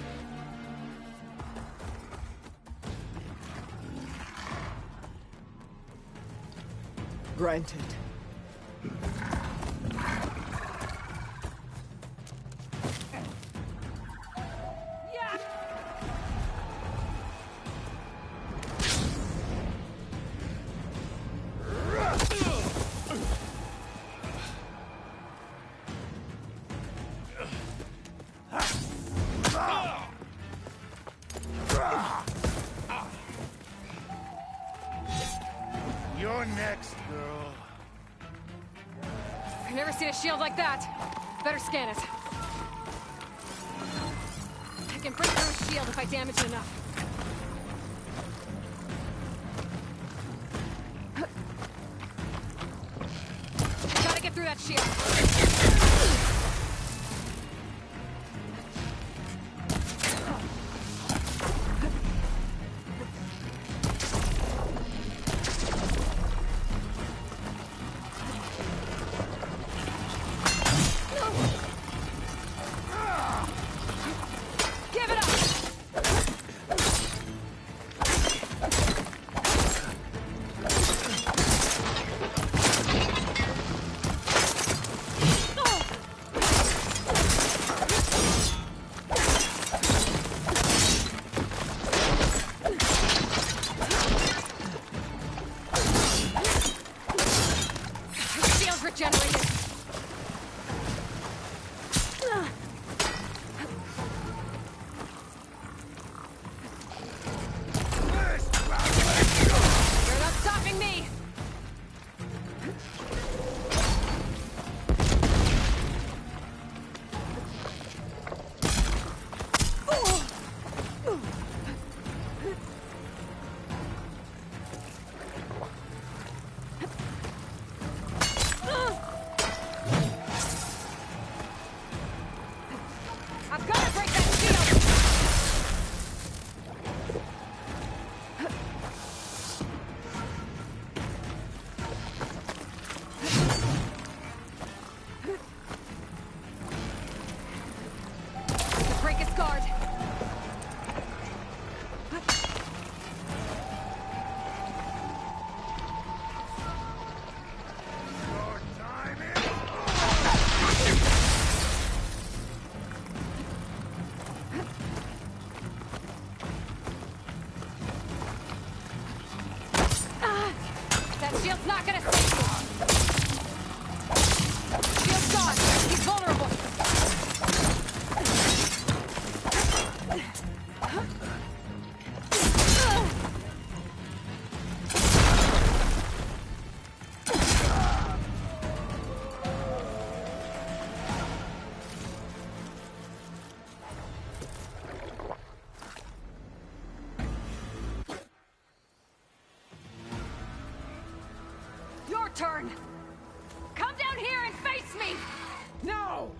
Granted. You're next, girl. I've never seen a shield like that. Better scan it. I can break through a shield if I damage it enough. Gotta get through that shield. Shield's not gonna save you! Shield's gone! He's vulnerable! turn! Come down here and face me! No!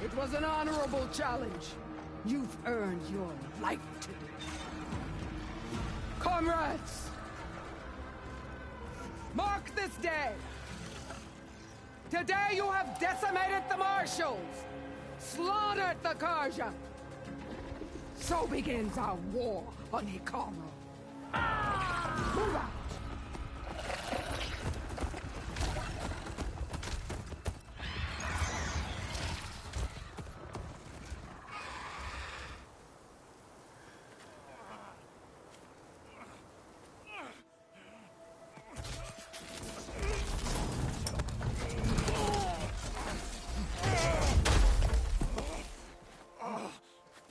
It was an honorable challenge. You've earned your life today. Comrades! Mark this day! Today you have decimated the Marshals! Slaughtered the Karja! So begins our war on Hikaru. Move out!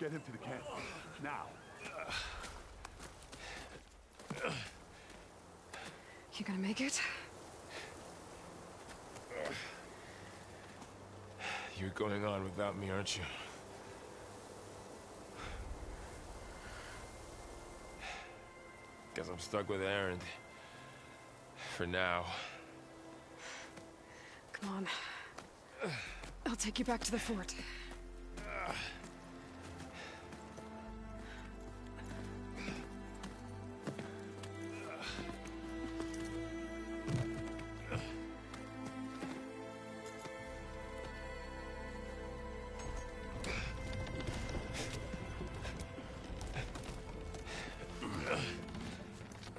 Get him to the camp. Now. You gonna make it? You're going on without me, aren't you? Guess I'm stuck with Aaron. For now. Come on. I'll take you back to the fort.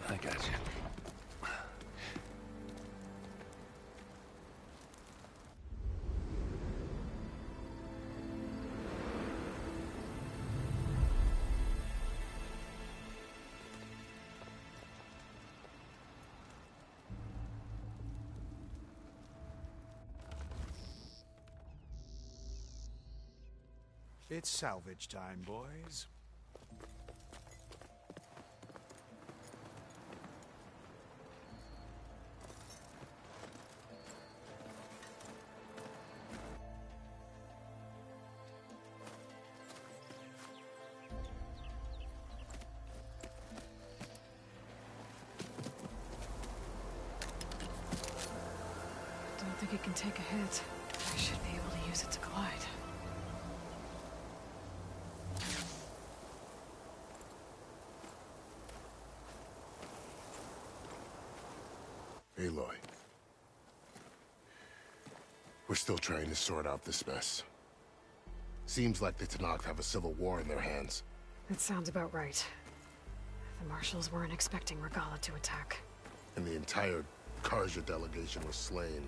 I got you. It's salvage time, boys. Don't think it can take a hit. I should be able to use it to glide. Aloy. We're still trying to sort out this mess. Seems like the Tenakth have a civil war in their hands. That sounds about right. The Marshals weren't expecting Regala to attack. And the entire Karja delegation was slain.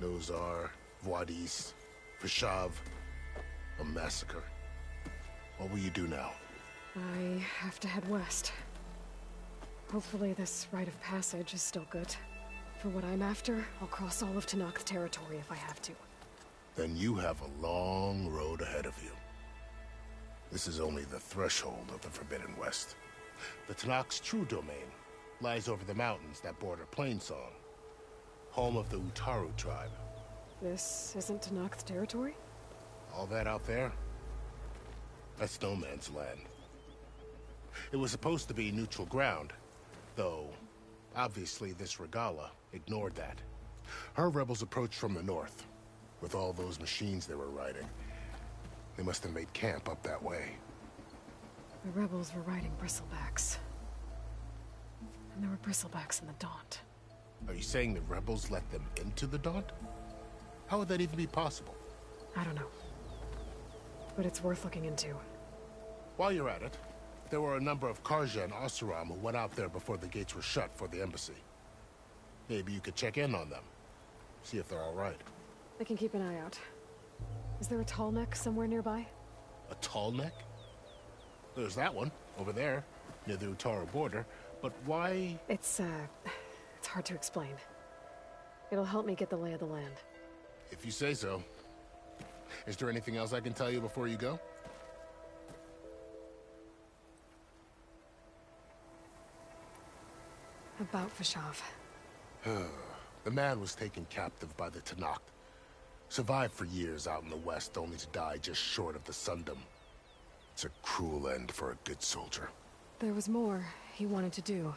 Nozar, Voidis, Vishav. A massacre. What will you do now? I have to head west. Hopefully this rite of passage is still good. For what I'm after, I'll cross all of Tenakth territory if I have to. Then you have a long road ahead of you. This is only the threshold of the Forbidden West. The Tenakth's true domain lies over the mountains that border Plainsong, home of the Utaru tribe. This isn't Tenakth territory? All that out there? That's no man's land. It was supposed to be neutral ground, though obviously this Regala ignored that. Her rebels approached from the north, with all those machines they were riding. They must have made camp up that way. The rebels were riding bristlebacks. And there were bristlebacks in the Daunt. Are you saying the rebels let them into the Daunt? How would that even be possible? I don't know. But it's worth looking into. While you're at it, there were a number of Karja and Oseram who went out there before the gates were shut for the embassy. Maybe you could check in on them. See if they're all right. I can keep an eye out. Is there a tall neck somewhere nearby? A tall neck? There's that one, over there, near the Utaru border. But why? It's hard to explain. It'll help me get the lay of the land. If you say so. Is there anything else I can tell you before you go? About Vishav. The man was taken captive by the Tenakth. Survived for years out in the west, only to die just short of the Sundom. It's a cruel end for a good soldier. There was more he wanted to do.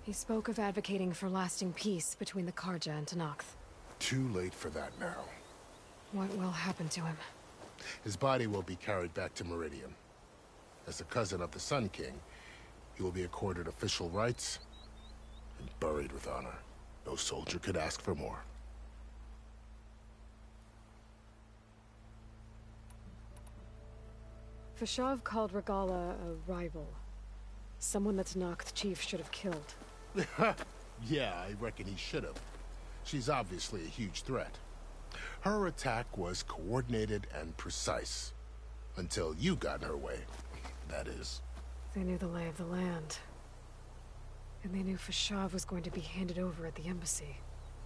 He spoke of advocating for lasting peace between the Karja and Tenakth. Too late for that now. What will happen to him? His body will be carried back to Meridian. As a cousin of the Sun King, he will be accorded official rights and buried with honor. No soldier could ask for more. Fashav called Regala a rival. Someone the Tenakth chief should have killed. Yeah, I reckon he should have. She's obviously a huge threat. Her attack was coordinated and precise. Until you got in her way, that is. They knew the lay of the land. And they knew Fashav was going to be handed over at the embassy.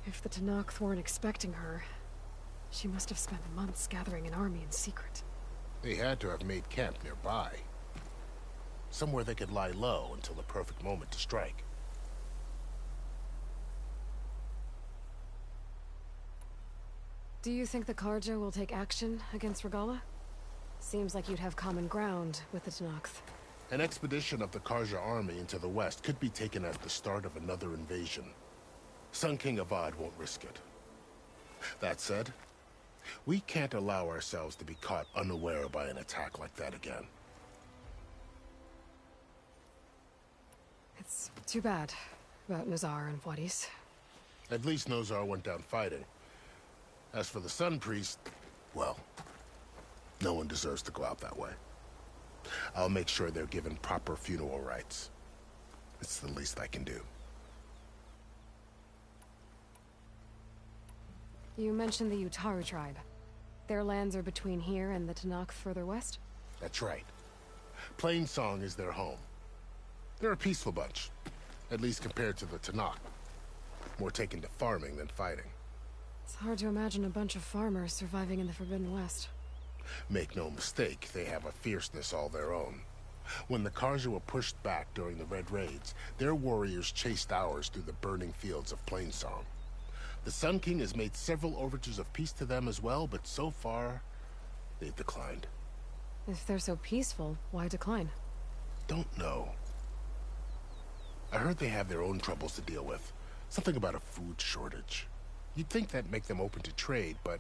If the Tenakth weren't expecting her, she must have spent months gathering an army in secret. They had to have made camp nearby. Somewhere they could lie low until the perfect moment to strike. Do you think the Karja will take action against Regala? Seems like you'd have common ground with the Tenakth. An expedition of the Karja army into the west could be taken as the start of another invasion. Sun King Avad won't risk it. That said, we can't allow ourselves to be caught unaware by an attack like that again. It's too bad about Nazar and Wadis. At least Nozar went down fighting. As for the Sun Priest, well, no one deserves to go out that way. I'll make sure they're given proper funeral rites. It's the least I can do. You mentioned the Utaru tribe. Their lands are between here and the Tenakth further west? That's right. Plainsong is their home. They're a peaceful bunch, at least compared to the Tenakth. More taken to farming than fighting. It's hard to imagine a bunch of farmers surviving in the Forbidden West. Make no mistake, they have a fierceness all their own. When the Karja were pushed back during the Red Raids, their warriors chased ours through the burning fields of Plainsong. The Sun King has made several overtures of peace to them as well, but so far, they've declined. If they're so peaceful, why decline? Don't know. I heard they have their own troubles to deal with. Something about a food shortage. You'd think that'd make them open to trade, but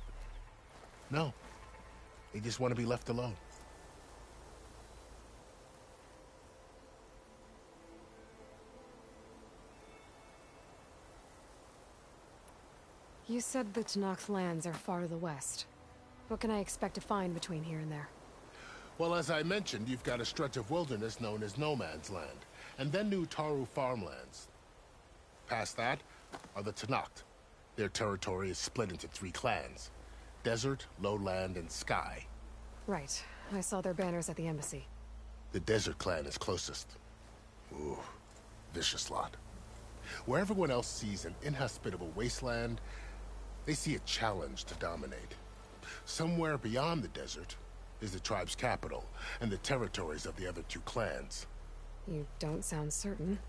no. They just want to be left alone. You said the Tenakth lands are far to the west. What can I expect to find between here and there? Well, as I mentioned, you've got a stretch of wilderness known as No Man's Land, and then New Taru farmlands. Past that are the Tenakth. Their territory is split into 3 clans: Desert, Lowland, and Sky. Right. I saw their banners at the embassy. The Desert clan is closest. Ooh, vicious lot. Where everyone else sees an inhospitable wasteland, they see a challenge to dominate. Somewhere beyond the desert is the tribe's capital, and the territories of the other 2 clans. You don't sound certain.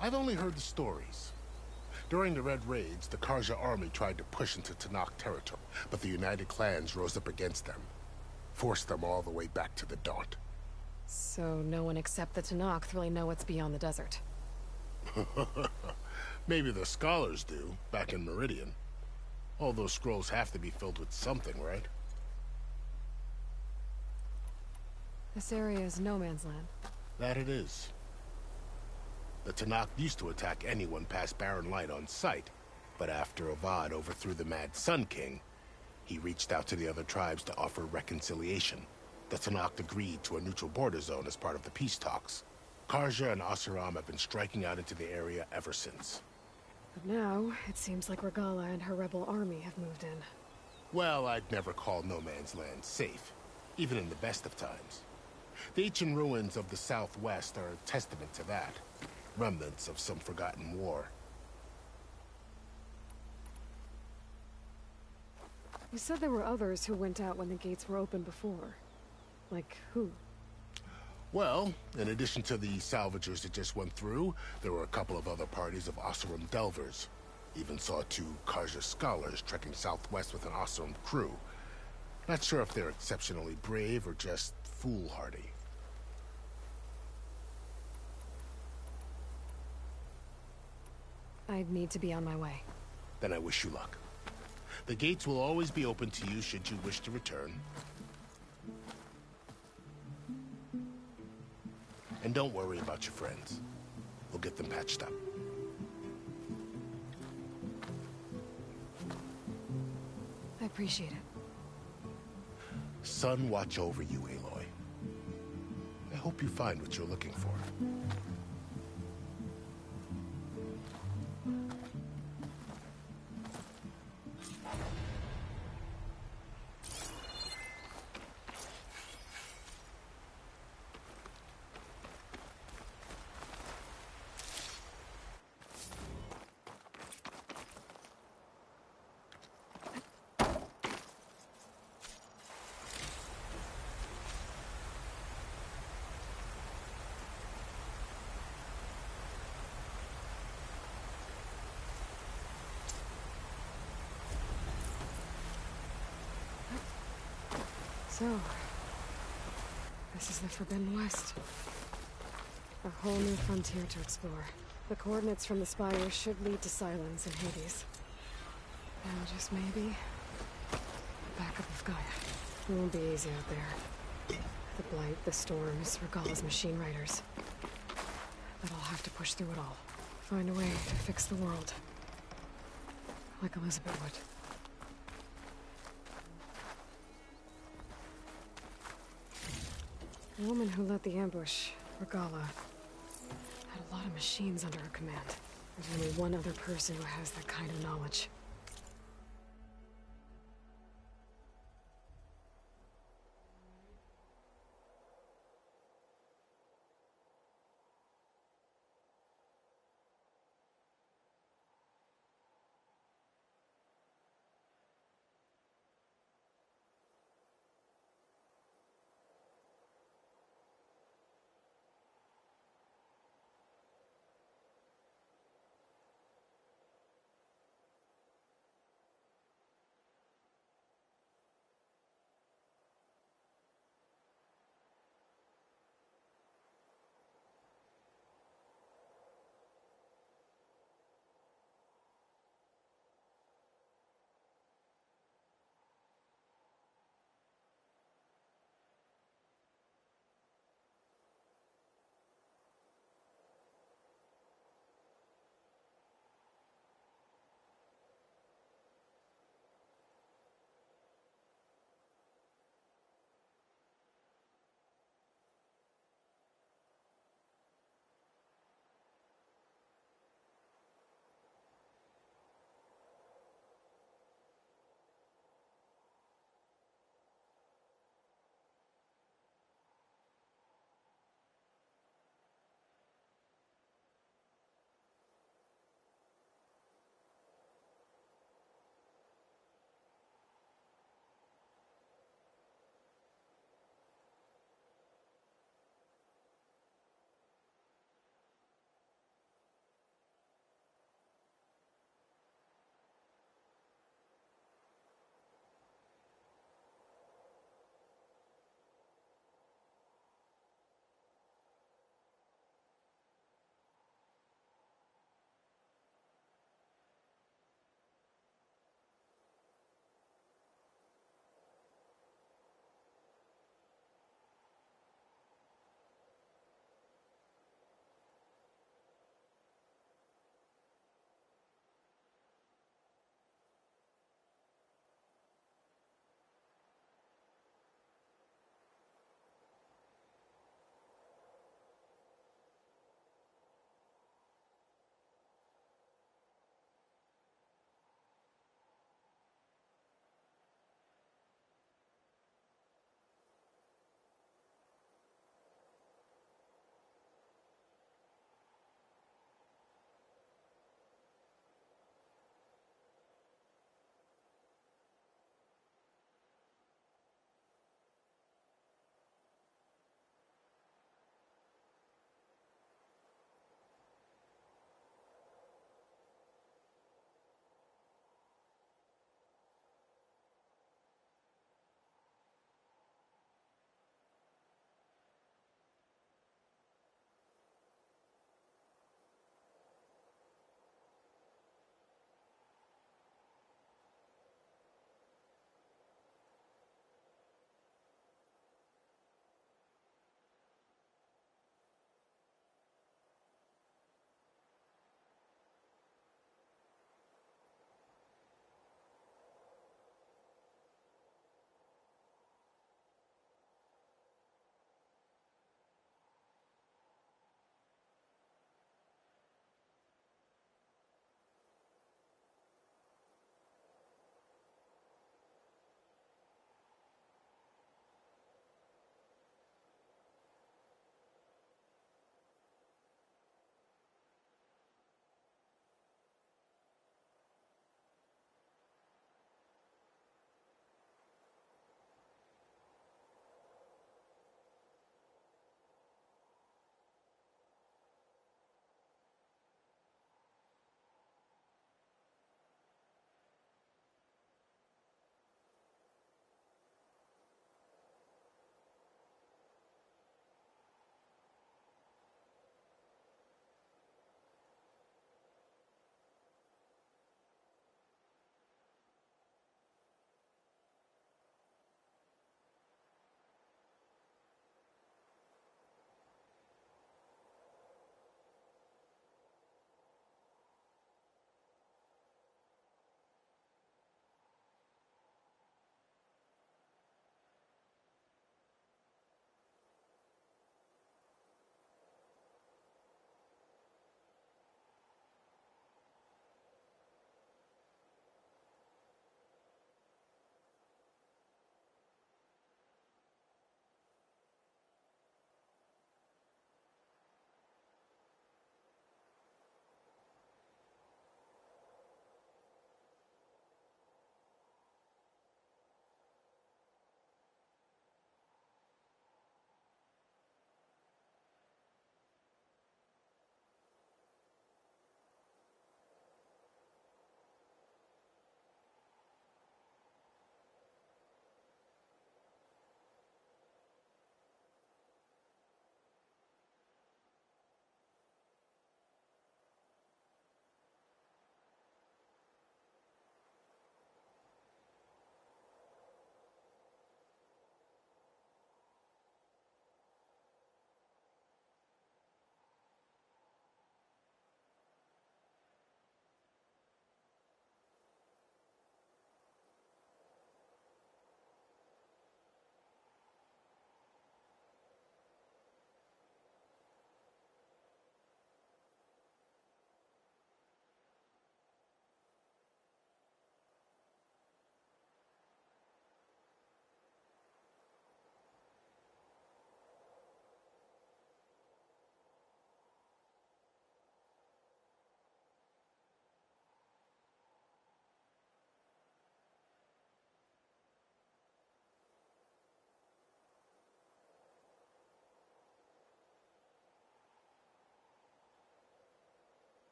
I've only heard the stories. During the Red Raids, the Karja army tried to push into Tenakth territory, but the United Clans rose up against them, forced them all the way back to the Daunt. So no one except the Tenakth really know what's beyond the desert. Maybe the scholars do, back in Meridian. All those scrolls have to be filled with something, right? This area is no man's land. That it is. The Tenakth used to attack anyone past Barren Light on sight, but after Avad overthrew the Mad Sun King, he reached out to the other tribes to offer reconciliation. The Tenakth agreed to a neutral border zone as part of the peace talks. Karja and Oseram have been striking out into the area ever since. But now, it seems like Regala and her rebel army have moved in. Well, I'd never call No Man's Land safe, even in the best of times. The ancient ruins of the Southwest are a testament to that. Remnants of some forgotten war. You said there were others who went out when the gates were open before. Like who? Well, in addition to the salvagers that just went through, there were a couple of other parties of Oseram delvers. Even saw 2 Karja scholars trekking southwest with an Oseram crew. Not sure if they're exceptionally brave or just foolhardy. I need to be on my way. Then I wish you luck. The gates will always be open to you should you wish to return. And don't worry about your friends. We'll get them patched up. I appreciate it. Sun watch over you, Aloy. I hope you find what you're looking for. So, this is the Forbidden West. A whole new frontier to explore. The coordinates from the spire should lead to Silence and Hades. And just maybe, backup of Gaia. It won't be easy out there. The Blight, the Storms, Regalla's machine riders. But I'll have to push through it all. Find a way to fix the world. Like Elizabeth would. The woman who led the ambush, Regalla, had a lot of machines under her command. There's only one other person who has that kind of knowledge.